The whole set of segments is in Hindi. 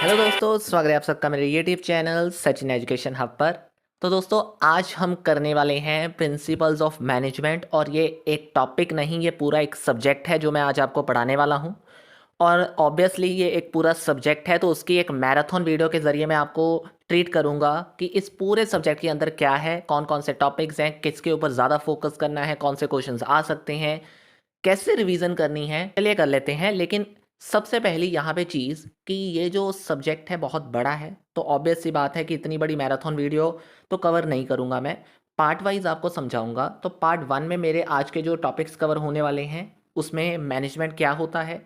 हेलो दोस्तों, स्वागत है आप सबका मेरे YouTube channel Sachin education hub पर। तो दोस्तों, आज हम करने वाले हैं प्रिंसिपल्स ऑफ मैनेजमेंट। और ये एक टॉपिक नहीं, ये पूरा एक सब्जेक्ट है जो मैं आज आपको पढ़ाने वाला हूँ। और ऑब्वियसली ये एक पूरा सब्जेक्ट है, तो उसकी एक मैराथन वीडियो के ज़रिए मैं आपको ट्रीट करूँगा कि इस पूरे सब्जेक्ट के अंदर क्या है, कौन कौन से टॉपिक्स हैं, किसके ऊपर ज़्यादा फोकस करना है, कौन से क्वेश्चंस आ सकते हैं, कैसे रिवीजन करनी है। चलिए कर लेते हैं। लेकिन सबसे पहली यहाँ पे चीज़ कि ये जो सब्जेक्ट है बहुत बड़ा है, तो ऑब्वियस सी बात है कि इतनी बड़ी मैराथन वीडियो तो कवर नहीं करूँगा। मैं पार्ट वाइज आपको समझाऊंगा। तो पार्ट वन में मेरे आज के जो टॉपिक्स कवर होने वाले हैं उसमें मैनेजमेंट क्या होता है,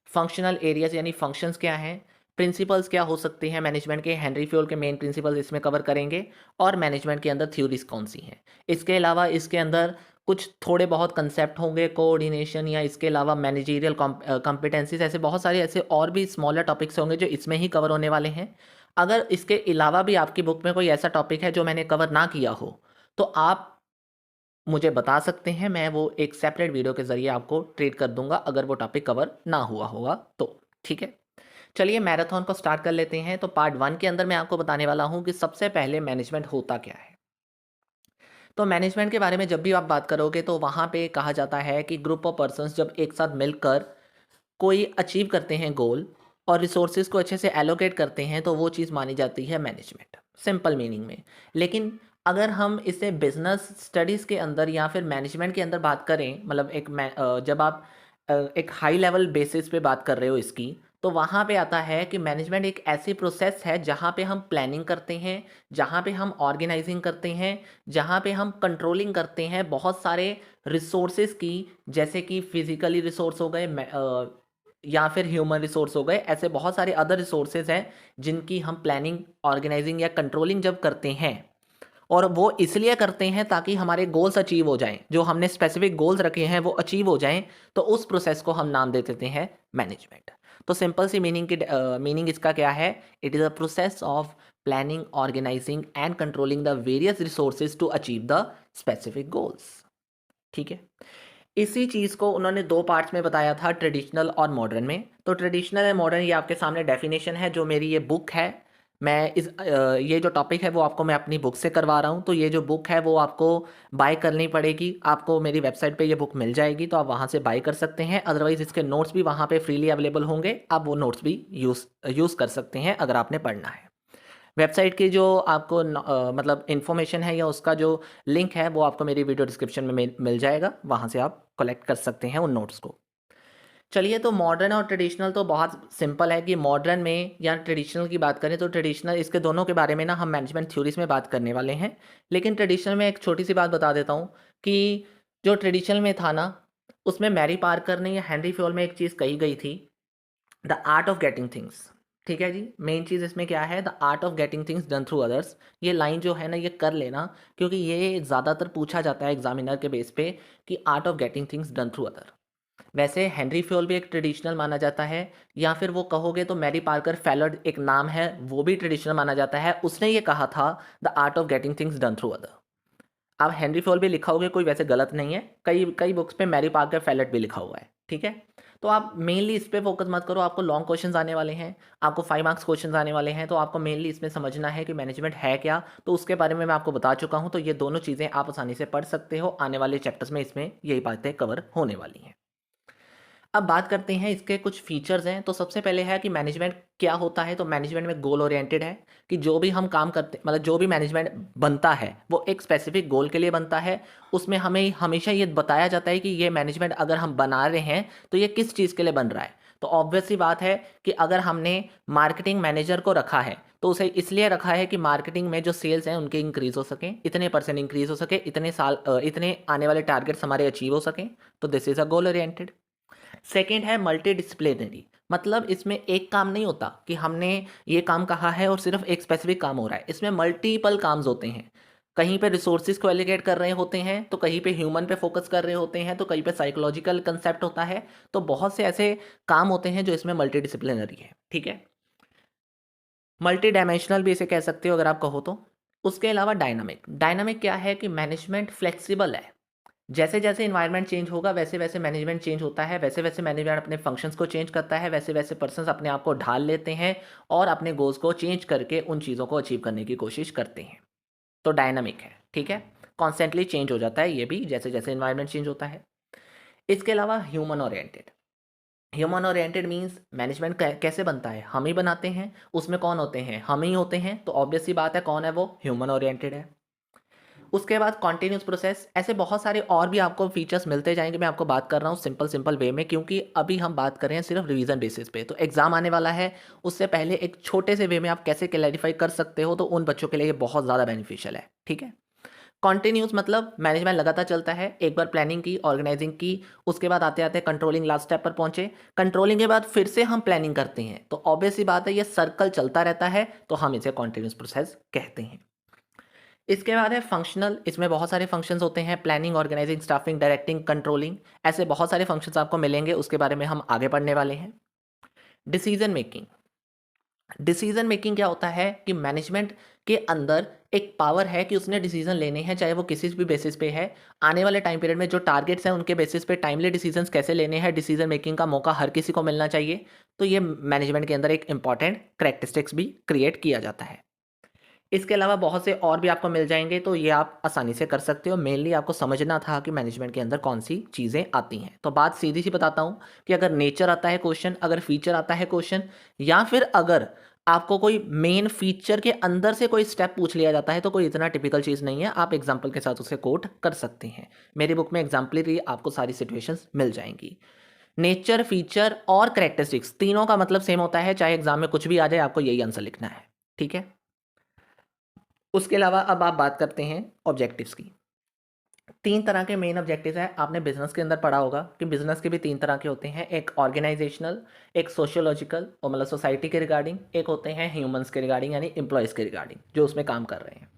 फंक्शनल एरियाज यानी फंक्शंस क्या हैं, प्रिंसिपल्स क्या हो सकते हैं मैनेजमेंट के, हेनरी फ्योल के मेन प्रिंसिपल्स इसमें कवर करेंगे, और मैनेजमेंट के अंदर थ्योरीज कौन सी हैं। इसके अलावा इसके अंदर कुछ थोड़े बहुत कंसेप्ट होंगे, कोऑर्डिनेशन या इसके अलावा मैनेजरियल कॉम्पिटेंसीज, ऐसे बहुत सारे ऐसे और भी स्मॉलर टॉपिक्स होंगे जो इसमें ही कवर होने वाले हैं। अगर इसके अलावा भी आपकी बुक में कोई ऐसा टॉपिक है जो मैंने कवर ना किया हो, तो आप मुझे बता सकते हैं, मैं वो एक सेपरेट वीडियो के ज़रिए आपको ट्रीट कर दूंगा अगर वो टॉपिक कवर ना हुआ होगा तो। ठीक है, चलिए मैराथन को स्टार्ट कर लेते हैं। तो पार्ट वन के अंदर मैं आपको बताने वाला हूँ कि सबसे पहले मैनेजमेंट होता क्या है। तो मैनेजमेंट के बारे में जब भी आप बात करोगे तो वहाँ पे कहा जाता है कि ग्रुप ऑफ पर्सन्स जब एक साथ मिलकर कोई अचीव करते हैं गोल और रिसोर्सेज को अच्छे से एलोकेट करते हैं, तो वो चीज़ मानी जाती है मैनेजमेंट, सिंपल मीनिंग में। लेकिन अगर हम इसे बिजनेस स्टडीज़ के अंदर या फिर मैनेजमेंट के अंदर बात करें, मतलब जब आप एक हाई लेवल बेसिस पे बात कर रहे हो इसकी, तो वहाँ पे आता है कि मैनेजमेंट एक ऐसी प्रोसेस है जहाँ पे हम प्लानिंग करते हैं, जहाँ पे हम ऑर्गेनाइजिंग करते हैं, जहाँ पे हम कंट्रोलिंग करते हैं बहुत सारे रिसोर्सेज की, जैसे कि फिजिकली रिसोर्स हो गए, या फिर ह्यूमन रिसोर्स हो गए, ऐसे बहुत सारे अदर रिसोर्सेज हैं जिनकी हम प्लानिंग, ऑर्गेनाइजिंग या कंट्रोलिंग जब करते हैं। और वो इसलिए करते हैं ताकि हमारे गोल्स अचीव हो जाएं, जो हमने स्पेसिफिक गोल्स रखे हैं वो अचीव हो जाएं। तो उस प्रोसेस को हम नाम दे देते हैं मैनेजमेंट। तो सिंपल सी मीनिंग इसका क्या है? It is a process of planning, organising and controlling the various resources to achieve the specific goals. ठीक है, इसी चीज़ को उन्होंने दो पार्ट्स में बताया था, ट्रेडिशनल और मॉडर्न में। तो ट्रेडिशनल एंड मॉडर्न ये आपके सामने डेफिनेशन है, जो मेरी ये बुक है। मैं ये जो टॉपिक है वो आपको मैं अपनी बुक से करवा रहा हूँ। तो ये जो बुक है वो आपको बाय करनी पड़ेगी, आपको मेरी वेबसाइट पे ये बुक मिल जाएगी, तो आप वहाँ से बाय कर सकते हैं। अदरवाइज़ इसके नोट्स भी वहाँ पे फ्रीली अवेलेबल होंगे, आप वो नोट्स भी यूज़ कर सकते हैं अगर आपने पढ़ना है। वेबसाइट की जो आपको मतलब इन्फॉर्मेशन है या उसका जो लिंक है वो आपको मेरी वीडियो डिस्क्रिप्शन में मिल जाएगा, वहाँ से आप कलेक्ट कर सकते हैं उन नोट्स को। चलिए, तो मॉडर्न और ट्रेडिशनल तो बहुत सिंपल है कि मॉडर्न में या ट्रेडिशनल की बात करें तो ट्रेडिशनल, इसके दोनों के बारे में ना हम मैनेजमेंट थ्योरीज में बात करने वाले हैं। लेकिन ट्रेडिशनल में एक छोटी सी बात बता देता हूँ कि जो ट्रेडिशनल में था ना, उसमें मैरी पार्कर ने या हेनरी फ्योल में एक चीज़ कही गई थी, the art of getting things. ठीक है जी, मेन चीज़ इसमें क्या है? The art of getting things done through others. ये लाइन जो है ना, ये कर लेना, क्योंकि ये ज़्यादातर पूछा जाता है एग्जामिनर के बेस पे कि art of getting things done through other. वैसे हेनरी फ्योल भी एक ट्रेडिशनल माना जाता है, या फिर वो कहोगे तो मैरी पार्कर फेलर एक नाम है, वो भी ट्रेडिशनल माना जाता है। उसने ये कहा था the art of getting things done through other. आप हेनरी फॉल भी लिखा होगा, कोई वैसे गलत नहीं है, कई कई बुक्स पे मैरी पार्कर फेलेट भी लिखा हुआ है। ठीक है, तो आप मेनली इस पे फोकस मत करो, आपको लॉन्ग क्वेश्चंस आने वाले हैं, आपको 5 मार्क्स क्वेश्चंस आने वाले हैं, तो आपको मेनली इसमें समझना है कि मैनेजमेंट है क्या। तो उसके बारे में मैं आपको बता चुका हूँ, तो ये दोनों चीज़ें आप आसानी से पढ़ सकते हो, आने वाले चैप्टर्स में इसमें यही बातें कवर होने वाली हैं। अब बात करते हैं इसके कुछ फीचर्स हैं। तो सबसे पहले है कि मैनेजमेंट क्या होता है। तो मैनेजमेंट में गोल ओरिएंटेड है, कि जो भी हम काम करते, मतलब जो भी मैनेजमेंट बनता है वो एक स्पेसिफिक गोल के लिए बनता है। उसमें हमें हमेशा ये बताया जाता है कि ये मैनेजमेंट अगर हम बना रहे हैं तो ये किस चीज़ के लिए बन रहा है। तो ऑब्वियस सी बात है कि अगर हमने मार्केटिंग मैनेजर को रखा है तो उसे इसलिए रखा है कि मार्केटिंग में जो सेल्स हैं उनके इंक्रीज हो सकें, इतने परसेंट इंक्रीज हो सके, इतने आने वाले टारगेट्स हमारे अचीव हो सकें। तो this is a goal oriented. Second है मल्टी डिसिप्लिनरी, मतलब इसमें एक काम नहीं होता कि हमने ये काम कहा है और सिर्फ एक स्पेसिफिक काम हो रहा है, इसमें मल्टीपल काम्स होते हैं। कहीं पे रिसोर्सेज को एलोकेट कर रहे होते हैं, तो कहीं पे ह्यूमन पे फोकस कर रहे होते हैं, तो कहीं पे साइकोलॉजिकल कंसेप्ट होता है। तो बहुत से ऐसे काम होते हैं जो इसमें मल्टी डिसिप्लिनरी है। ठीक है, मल्टी डायमेंशनल भी इसे कह सकते हो अगर आप कहो तो। उसके अलावा डायनामिक, डायनामिक क्या है कि मैनेजमेंट फ्लेक्सिबल है, जैसे जैसे इन्वायरमेंट चेंज होगा वैसे वैसे मैनेजमेंट चेंज होता है, वैसे वैसे मैनेजमेंट अपने फंक्शंस को चेंज करता है, वैसे वैसे पर्सन्स अपने आप को ढाल लेते हैं और अपने गोल्स को चेंज करके उन चीज़ों को अचीव करने की कोशिश करते हैं। तो डायनामिक है, ठीक है, कॉन्स्टेंटली चेंज हो जाता है ये भी जैसे जैसे इन्वायरमेंट चेंज होता है। इसके अलावा human oriented, human oriented means management कैसे बनता है, हम ही बनाते हैं, उसमें कौन होते हैं, हम ही होते हैं, तो ऑब्वियस सी बात है कौन है वो, ह्यूमन ओरिएंटेड है। उसके बाद कॉन्टिन्यूस प्रोसेस, ऐसे बहुत सारे और भी आपको फीचर्स मिलते जाएंगे, मैं आपको बात कर रहा हूँ सिंपल सिंपल वे में, क्योंकि अभी हम बात कर रहे हैं सिर्फ रिवीजन बेसिस पे, तो एग्जाम आने वाला है, उससे पहले एक छोटे से वे में आप कैसे क्लैरिफाई कर सकते हो, तो उन बच्चों के लिए ये बहुत ज़्यादा बेनिफिशियल है, ठीक है। कॉन्टिन्यूस मतलब मैनेजमेंट लगातार चलता है, एक बार प्लानिंग की, ऑर्गेनाइजिंग की, उसके बाद आते आते कंट्रोलिंग लास्ट स्टेप पर पहुंचे, कंट्रोलिंग के बाद फिर से हम प्लानिंग करते हैं, तो ऑब्वियस सी बात है ये सर्कल चलता रहता है, तो हम इसे कॉन्टिन्यूस प्रोसेस कहते हैं। इसके बाद है फंक्शनल, इसमें बहुत सारे फंक्शंस होते हैं, planning, organising, staffing, directing, controlling, ऐसे बहुत सारे फंक्शंस आपको मिलेंगे, उसके बारे में हम आगे पढ़ने वाले हैं। डिसीजन मेकिंग, डिसीजन मेकिंग क्या होता है कि मैनेजमेंट के अंदर एक पावर है कि उसने डिसीजन लेने हैं, चाहे वो किसी भी बेसिस पे है, आने वाले टाइम पीरियड में जो टारगेट्स हैं उनके बेसिस पे टाइमली डिसीजंस कैसे लेने हैं, डिसीजन मेकिंग का मौका हर किसी को मिलना चाहिए, तो ये मैनेजमेंट के अंदर एक इंपॉर्टेंट करेक्टरिस्टिक्स भी क्रिएट किया जाता है। इसके अलावा बहुत से और भी आपको मिल जाएंगे, तो ये आप आसानी से कर सकते हो, मेनली आपको समझना था कि मैनेजमेंट के अंदर कौन सी चीज़ें आती हैं। तो बात सीधी सी बताता हूँ कि अगर नेचर आता है क्वेश्चन, अगर फीचर आता है क्वेश्चन, या फिर अगर आपको कोई मेन फीचर के अंदर से कोई स्टेप पूछ लिया जाता है, तो कोई इतना टिपिकल चीज़ नहीं है, आप एग्जाम्पल के साथ उसे कोट कर सकते हैं। मेरी बुक में एग्जाम्पलरी आपको सारी सिचुएशंस मिल जाएंगी। नेचर, फीचर और करेक्टरिस्टिक्स तीनों का मतलब सेम होता है, चाहे एग्जाम में कुछ भी आ जाए, आपको यही आंसर लिखना है, ठीक है। उसके अलावा अब आप बात करते हैं ऑब्जेक्टिव्स की। तीन तरह के मेन ऑब्जेक्टिव्स हैं, आपने बिजनेस के अंदर पढ़ा होगा कि बिजनेस के भी तीन तरह के होते हैं, एक ऑर्गेनाइजेशनल, एक सोशियोलॉजिकल और मतलब सोसाइटी के रिगार्डिंग, एक होते हैं ह्यूमंस के रिगार्डिंग यानी एम्प्लॉयज़ के रिगार्डिंग जो उसमें काम कर रहे हैं।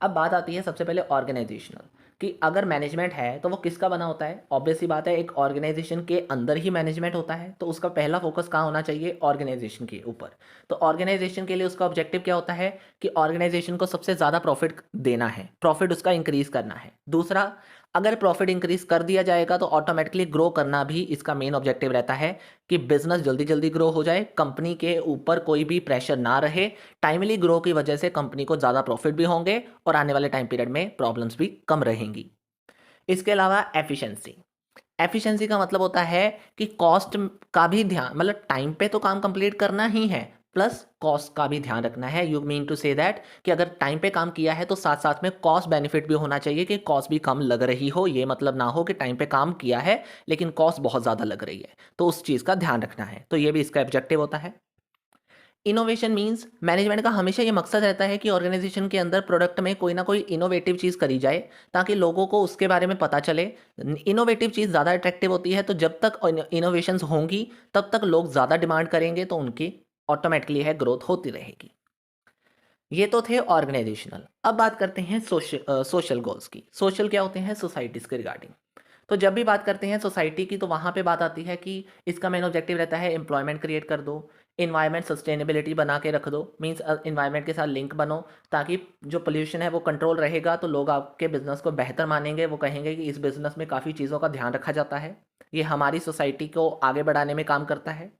अब बात आती है सबसे पहले ऑर्गेनाइजेशनल, कि अगर मैनेजमेंट है तो वो किसका बना होता है, ऑब्वियस सी बात है एक ऑर्गेनाइजेशन के अंदर ही मैनेजमेंट होता है, तो उसका पहला फोकस कहाँ होना चाहिए, ऑर्गेनाइजेशन के ऊपर। तो ऑर्गेनाइजेशन के लिए उसका ऑब्जेक्टिव क्या होता है कि ऑर्गेनाइजेशन को सबसे ज़्यादा प्रॉफिट देना है, प्रॉफिट उसका इंक्रीज करना है। दूसरा, अगर प्रॉफिट इंक्रीज कर दिया जाएगा तो ऑटोमेटिकली ग्रो करना भी इसका मेन ऑब्जेक्टिव रहता है, कि बिजनेस जल्दी जल्दी ग्रो हो जाए, कंपनी के ऊपर कोई भी प्रेशर ना रहे, टाइमली ग्रो की वजह से कंपनी को ज़्यादा प्रॉफिट भी होंगे और आने वाले टाइम पीरियड में प्रॉब्लम्स भी कम रहेंगी। इसके अलावा एफिशिएंसी, एफिशिएंसी का मतलब होता है कि कॉस्ट का भी ध्यान, मतलब टाइम पे तो काम कंप्लीट करना ही है, प्लस कॉस्ट का भी ध्यान रखना है। You mean to say that कि अगर टाइम पे काम किया है तो साथ साथ में कॉस्ट बेनिफिट भी होना चाहिए, कि कॉस्ट भी कम लग रही हो, ये मतलब ना हो कि टाइम पे काम किया है लेकिन कॉस्ट बहुत ज़्यादा लग रही है, तो उस चीज़ का ध्यान रखना है, तो ये भी इसका ऑब्जेक्टिव होता है। इनोवेशन मींस मैनेजमेंट का हमेशा ये मकसद रहता है कि ऑर्गेनाइजेशन के अंदर प्रोडक्ट में कोई ना कोई इनोवेटिव चीज़ करी जाए, ताकि लोगों को उसके बारे में पता चले। इनोवेटिव चीज़ ज़्यादा अट्रैक्टिव होती है, तो जब तक इनोवेशंस होंगी तब तक लोग ज़्यादा डिमांड करेंगे, तो उनकी ऑटोमेटिकली है ग्रोथ होती रहेगी। ये तो थे ऑर्गेनाइजेशनल। अब बात करते हैं सोशल गोल्स की। सोशल क्या होते हैं, सोसाइटीज़ के रिगार्डिंग। तो जब भी बात करते हैं सोसाइटी की, तो वहाँ पे बात आती है कि इसका मेन ऑब्जेक्टिव रहता है एम्प्लॉयमेंट क्रिएट कर दो, इन्वायरमेंट सस्टेनेबिलिटी बना के रख दो, मीन्स इन्वायरमेंट के साथ लिंक बनो, ताकि जो पोल्यूशन है वो कंट्रोल रहेगा, तो लोग आपके बिजनेस को बेहतर मानेंगे, वो कहेंगे कि इस बिजनेस में काफ़ी चीज़ों का ध्यान रखा जाता है, ये हमारी सोसाइटी को आगे बढ़ाने में काम करता है।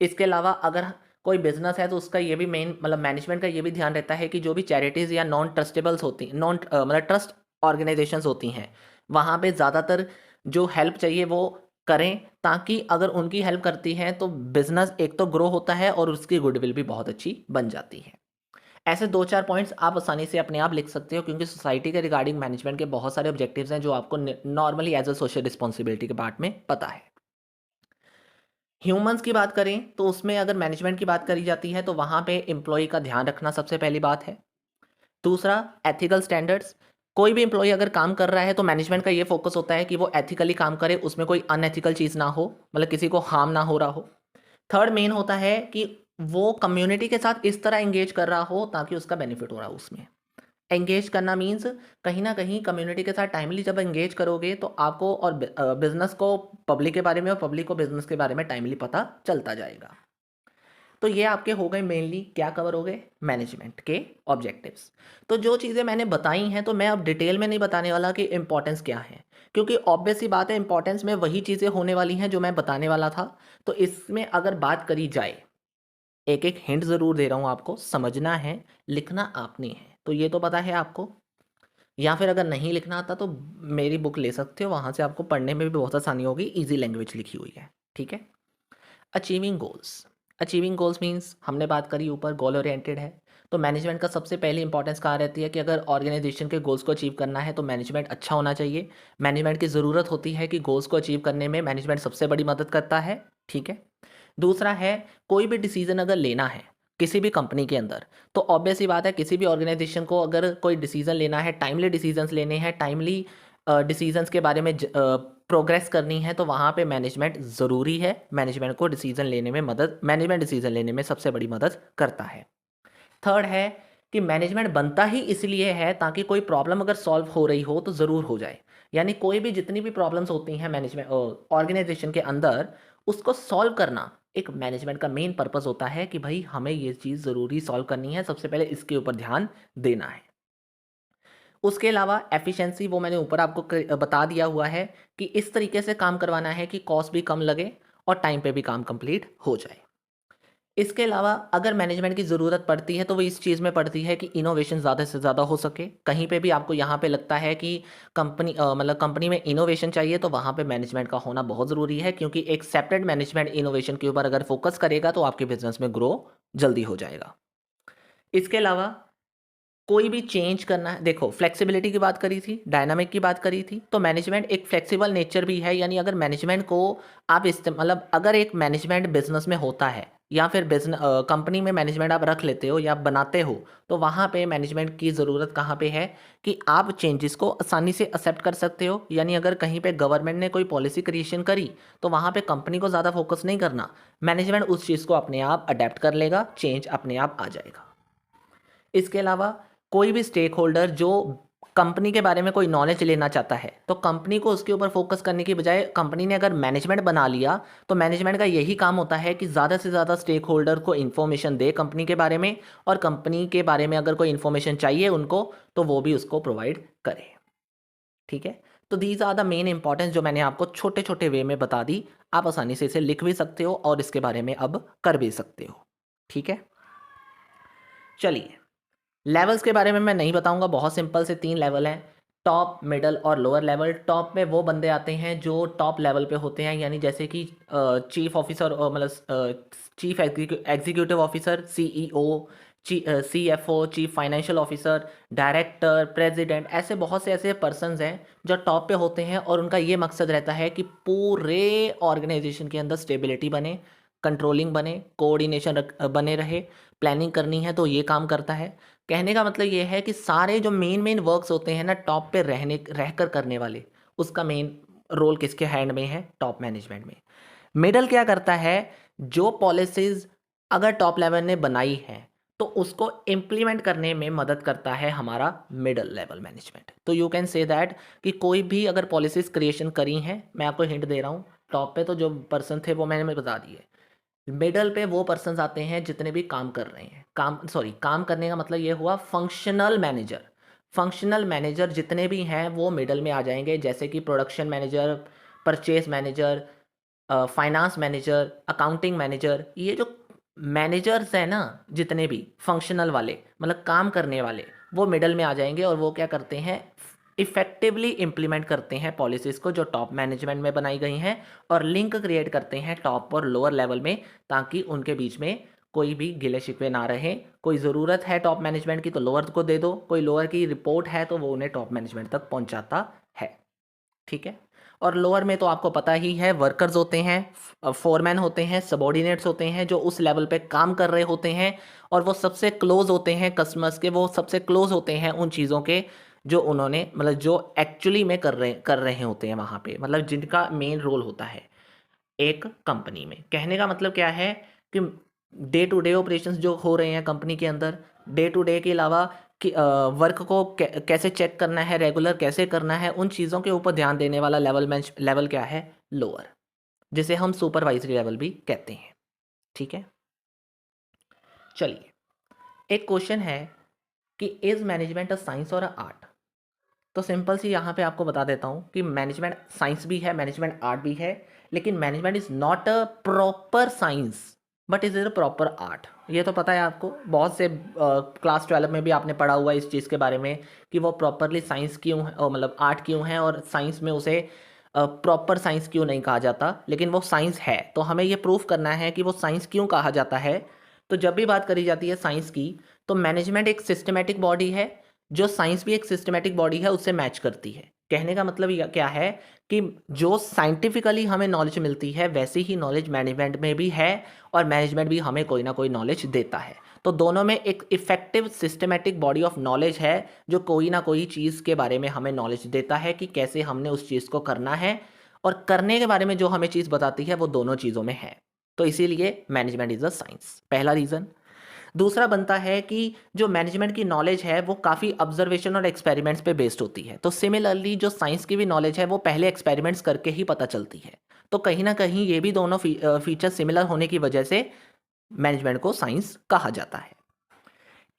इसके अलावा अगर कोई बिजनेस है तो उसका ये भी मेन मतलब मैनेजमेंट का ये भी ध्यान रहता है कि जो भी चैरिटीज़ या नॉन ट्रस्टेबल्स होती नॉन मतलब ट्रस्ट ऑर्गेनाइजेशंस होती हैं, वहाँ पे ज़्यादातर जो हेल्प चाहिए वो करें, ताकि अगर उनकी हेल्प करती हैं तो बिजनेस एक तो ग्रो होता है और उसकी गुडविल भी बहुत अच्छी बन जाती है। ऐसे दो चार पॉइंट्स आप आसानी से अपने आप लिख सकते हो, क्योंकि सोसाइटी के रिगार्डिंग मैनेजमेंट के बहुत सारे ऑब्जेक्टिव्स हैं जो आपको normally as a social responsibility के पार्ट में पता है। ह्यूमंस की बात करें तो उसमें अगर मैनेजमेंट की बात करी जाती है तो वहाँ पे एम्प्लॉय का ध्यान रखना सबसे पहली बात है। दूसरा, एथिकल स्टैंडर्ड्स, कोई भी एम्प्लॉय अगर काम कर रहा है तो मैनेजमेंट का ये फोकस होता है कि वो एथिकली काम करे, उसमें कोई अनएथिकल चीज़ ना हो, मतलब किसी को हार्म ना हो रहा हो। थर्ड मेन होता है कि वो कम्युनिटी के साथ इस तरह एंगेज कर रहा हो ताकि उसका बेनिफिट हो रहा हो उसमें। एंगेज करना मीन्स कहीं ना कहीं कम्युनिटी के साथ टाइमली जब एंगेज करोगे तो आपको और बिजनेस को पब्लिक के बारे में और पब्लिक को बिजनेस के बारे में टाइमली पता चलता जाएगा। तो ये आपके हो गए मेनली क्या कवर हो गए, मैनेजमेंट के ऑब्जेक्टिव्स। तो जो चीज़ें मैंने बताई हैं तो मैं अब डिटेल में नहीं बताने वाला कि इंपॉर्टेंस क्या है, क्योंकि ऑब्वियस सी बात है, इंपॉर्टेंस में वही चीज़ें होने वाली हैं जो मैं बताने वाला था। तो इसमें अगर बात करी जाए, एक एक हिंट ज़रूर दे रहा हूँ आपको, समझना है, लिखना आपने है। तो ये तो पता है आपको, या फिर अगर नहीं लिखना आता तो मेरी बुक ले सकते हो, वहाँ से आपको पढ़ने में भी बहुत आसानी होगी, ईजी लैंग्वेज लिखी हुई है। ठीक है। Achieving goals. Achieving goals means हमने बात करी ऊपर, गोल ओरिएंटेड है। तो मैनेजमेंट का सबसे पहली इंपॉर्टेंस कहाँ रहती है कि अगर ऑर्गेनाइजेशन के गोल्स को अचीव करना है तो मैनेजमेंट अच्छा होना चाहिए। मैनेजमेंट की ज़रूरत होती है कि गोल्स को अचीव करने में मैनेजमेंट सबसे बड़ी मदद करता है। ठीक है। दूसरा है, कोई भी डिसीजन अगर लेना है किसी भी कंपनी के अंदर, तो ऑब्वियस ही बात है, किसी भी ऑर्गेनाइजेशन को अगर कोई डिसीजन लेना है, टाइमली डिसीजंस लेने हैं, टाइमली डिसीजंस के बारे में प्रोग्रेस करनी है, तो वहाँ पे मैनेजमेंट ज़रूरी है। मैनेजमेंट को डिसीजन लेने में मदद, मैनेजमेंट डिसीजन लेने में सबसे बड़ी मदद करता है। थर्ड है कि मैनेजमेंट बनता ही इसलिए है ताकि कोई प्रॉब्लम अगर सॉल्व हो रही हो तो ज़रूर हो जाए। यानी कोई भी जितनी भी प्रॉब्लम्स होती हैं मैनेजमेंट ऑर्गेनाइजेशन के अंदर, उसको सॉल्व करना एक मैनेजमेंट का मेन पर्पस होता है कि भाई हमें ये चीज़ ज़रूरी सॉल्व करनी है, सबसे पहले इसके ऊपर ध्यान देना है। उसके अलावा एफिशिएंसी, वो मैंने ऊपर आपको बता दिया हुआ है कि इस तरीके से काम करवाना है कि कॉस्ट भी कम लगे और टाइम पे भी काम कंप्लीट हो जाए। इसके अलावा अगर मैनेजमेंट की ज़रूरत पड़ती है तो वो इस चीज़ में पड़ती है कि इनोवेशन ज़्यादा से ज़्यादा हो सके। कहीं पे भी आपको यहाँ पे लगता है कि कंपनी मतलब कंपनी में इनोवेशन चाहिए, तो वहाँ पे मैनेजमेंट का होना बहुत ज़रूरी है, क्योंकि एक सेपरेट मैनेजमेंट इनोवेशन के ऊपर अगर फोकस करेगा तो आपके बिजनेस में ग्रो जल्दी हो जाएगा। इसके अलावा कोई भी चेंज करना है, देखो फ्लेक्सिबिलिटी की बात करी थी, डायनामिक की बात करी थी, तो मैनेजमेंट एक फ्लेक्सिबल नेचर भी है। यानी अगर मैनेजमेंट को आप मतलब अगर एक मैनेजमेंट बिजनेस में होता है या फिर बिजनेस कंपनी में मैनेजमेंट आप रख लेते हो या बनाते हो, तो वहाँ पे मैनेजमेंट की ज़रूरत कहाँ पे है कि आप चेंजेस को आसानी से एक्सेप्ट कर सकते हो। यानी अगर कहीं पे गवर्नमेंट ने कोई पॉलिसी क्रिएशन करी तो वहाँ पे कंपनी को ज़्यादा फोकस नहीं करना, मैनेजमेंट उस चीज़ को अपने आप अडेप्ट कर लेगा, चेंज अपने आप आ जाएगा। इसके अलावा कोई भी स्टेक होल्डर जो कंपनी के बारे में कोई नॉलेज लेना चाहता है, तो कंपनी को उसके ऊपर फोकस करने की बजाय कंपनी ने अगर मैनेजमेंट बना लिया, तो मैनेजमेंट का यही काम होता है कि ज़्यादा से ज़्यादा स्टेक होल्डर को इन्फॉर्मेशन दे कंपनी के बारे में, और कंपनी के बारे में अगर कोई इन्फॉर्मेशन चाहिए उनको, तो वो भी उसको प्रोवाइड करे। ठीक है। तो these are the main importance जो मैंने आपको छोटे छोटे वे में बता दी। आप आसानी से इसे लिख भी सकते हो और इसके बारे में अब कर भी सकते हो। ठीक है। चलिए, लेवल्स के बारे में मैं नहीं बताऊंगा, बहुत सिंपल से 3 लेवल हैं, टॉप, मिडल और लोअर लेवल। टॉप में वो बंदे आते हैं जो टॉप लेवल पे होते हैं, यानी जैसे कि चीफ ऑफिसर, मतलब chief executive officer, CEO, CFO, chief financial officer, director, president, ऐसे बहुत से ऐसे पर्सन्स हैं जो टॉप पे होते हैं, और उनका ये मकसद रहता है कि पूरे ऑर्गेनाइजेशन के अंदर स्टेबिलिटी बने, कंट्रोलिंग बने, कोऑर्डिनेशन बने रहे, प्लानिंग करनी है तो ये काम करता है। कहने का मतलब ये है कि सारे जो मेन मेन वर्क्स होते हैं ना टॉप पे रहकर करने वाले, उसका मेन रोल किसके हैंड में है? टॉप मैनेजमेंट में। मिडल क्या करता है? जो पॉलिसीज अगर टॉप लेवल ने बनाई है तो उसको इम्प्लीमेंट करने में मदद करता है हमारा मिडल लेवल मैनेजमेंट। तो यू कैन से दैट कि कोई भी अगर पॉलिसीज क्रिएशन करी हैं, मैं आपको हिंट दे रहा हूँ, टॉप पे तो जो पर्सन थे वो मैंने बता दिए, मिडल पे वो पर्सन्स आते हैं जितने भी काम कर रहे हैं, काम करने का मतलब ये हुआ फंक्शनल मैनेजर। फंक्शनल मैनेजर जितने भी हैं वो मिडल में आ जाएंगे, जैसे कि production manager, purchase manager, finance manager, accounting manager. ये जो मैनेजर्स हैं ना, जितने भी फंक्शनल वाले मतलब काम करने वाले, वो मिडल में आ जाएंगे, और वो क्या करते हैं? इफेक्टिवली इम्प्लीमेंट करते हैं पॉलिसीज़ को जो टॉप मैनेजमेंट में बनाई गई हैं, और लिंक क्रिएट करते हैं टॉप और लोअर लेवल में, ताकि उनके बीच में कोई भी गिले शिकवे ना रहे। कोई ज़रूरत है टॉप मैनेजमेंट की तो लोअर को दे दो, कोई लोअर की रिपोर्ट है तो वो उन्हें टॉप मैनेजमेंट तक पहुंचाता है। ठीक है। और लोअर में तो आपको पता ही है, वर्कर्स होते हैं, फोरमैन होते हैं, सबॉर्डिनेट्स होते हैं जो उस लेवल पे काम कर रहे होते हैं, और वो सबसे क्लोज होते हैं कस्टमर्स के, वो सबसे क्लोज होते हैं उन चीज़ों के जो उन्होंने मतलब जो एक्चुअली में कर रहे होते हैं वहाँ पे, मतलब जिनका मेन रोल होता है एक कंपनी में। कहने का मतलब क्या है कि डे टू डे ऑपरेशंस जो हो रहे हैं कंपनी के अंदर, डे टू डे के अलावा कि वर्क को कैसे चेक करना है, रेगुलर कैसे करना है, उन चीज़ों के ऊपर ध्यान देने वाला लेवल क्या है? लोअर, जिसे हम सुपरवाइजरी लेवल भी कहते हैं। ठीक है। चलिए, एक क्वेश्चन है कि इज मैनेजमेंट अ साइंस और अ आर्ट? तो सिंपल सी यहाँ पे आपको बता देता हूँ कि मैनेजमेंट साइंस भी है, मैनेजमेंट आर्ट भी है, लेकिन management is not a proper science but is a proper art. ये तो पता है आपको, बहुत से क्लास 12 में भी आपने पढ़ा हुआ है इस चीज़ के बारे में कि वो प्रॉपरली साइंस क्यों है, मतलब आर्ट क्यों है, और साइंस में उसे प्रॉपर साइंस क्यों नहीं कहा जाता, लेकिन वो साइंस है। तो हमें ये प्रूफ करना है कि वो साइंस क्यों कहा जाता है। तो जब भी बात करी जाती है साइंस की, तो मैनेजमेंट एक सिस्टमेटिक बॉडी है, जो साइंस भी एक सिस्टमेटिक बॉडी है उससे मैच करती है। कहने का मतलब क्या है कि जो साइंटिफिकली हमें नॉलेज मिलती है वैसी ही नॉलेज मैनेजमेंट में भी है, और मैनेजमेंट भी हमें कोई ना कोई नॉलेज देता है। तो दोनों में एक effective systematic body of knowledge है जो कोई ना कोई चीज़ के बारे में हमें नॉलेज देता है कि कैसे हमने उस चीज़ को करना है, और करने के बारे में जो हमें चीज़ बताती है वो दोनों चीज़ों में है। तो इसीलिए मैनेजमेंट इज़ अ साइंस, पहला रीज़न। दूसरा बनता है कि जो मैनेजमेंट की नॉलेज है वो काफ़ी ऑब्जर्वेशन और एक्सपेरिमेंट्स पे बेस्ड होती है। तो सिमिलरली जो साइंस की भी नॉलेज है वो पहले एक्सपेरिमेंट्स करके ही पता चलती है। तो कहीं ना कहीं ये भी दोनों फीचर सिमिलर होने की वजह से मैनेजमेंट को साइंस कहा जाता है।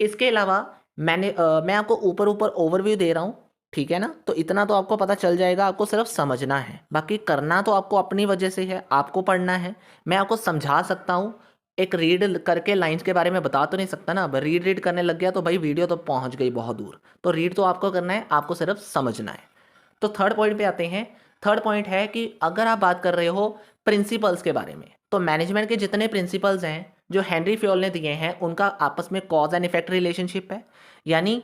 इसके अलावा मैं आपको ऊपर ऊपर ओवरव्यू दे रहा हूँ, ठीक है ना। तो इतना तो आपको पता चल जाएगा, आपको सिर्फ समझना है, बाकी करना तो आपको अपनी वजह से है, आपको पढ़ना है। मैं आपको समझा सकता हूँ, एक रीड करके लाइंस के बारे में बता तो नहीं सकता ना। अब रीड करने लग गया तो भाई वीडियो तो पहुँच गई बहुत दूर। तो रीड तो आपको करना है, आपको सिर्फ समझना है। तो थर्ड पॉइंट पे आते हैं। थर्ड पॉइंट है कि अगर आप बात कर रहे हो प्रिंसिपल्स के बारे में, तो मैनेजमेंट के जितने प्रिंसिपल्स हैं जो हेनरी फ्योल ने दिए हैं उनका आपस में कॉज एंड इफेक्ट रिलेशनशिप है। यानी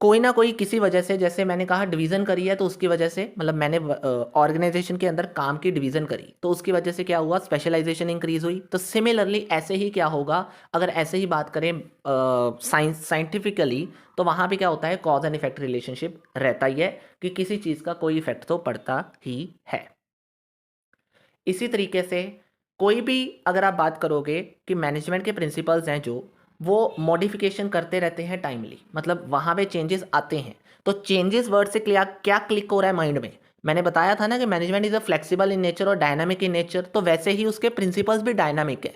कोई ना कोई किसी वजह से, जैसे मैंने कहा डिवीज़न करी है तो उसकी वजह से, मतलब मैंने ऑर्गेनाइजेशन के अंदर काम की डिवीज़न करी तो उसकी वजह से क्या हुआ, स्पेशलाइजेशन इंक्रीज हुई। तो सिमिलरली ऐसे ही क्या होगा, अगर ऐसे ही बात करें साइंटिफिकली, तो वहाँ पे क्या होता है, कॉज एंड इफेक्ट रिलेशनशिप रहता ही है कि किसी चीज़ का कोई इफेक्ट तो पड़ता ही है। इसी तरीके से कोई भी अगर आप बात करोगे कि मैनेजमेंट के प्रिंसिपल्स हैं जो, वो मॉडिफिकेशन करते रहते हैं टाइमली, मतलब वहाँ पे चेंजेस आते हैं। तो चेंजेस वर्ड से क्या क्या क्लिक हो रहा है माइंड में, मैंने बताया था ना कि management is a flexible in nature और डायनामिक इन नेचर, तो वैसे ही उसके प्रिंसिपल्स भी डायनामिक है।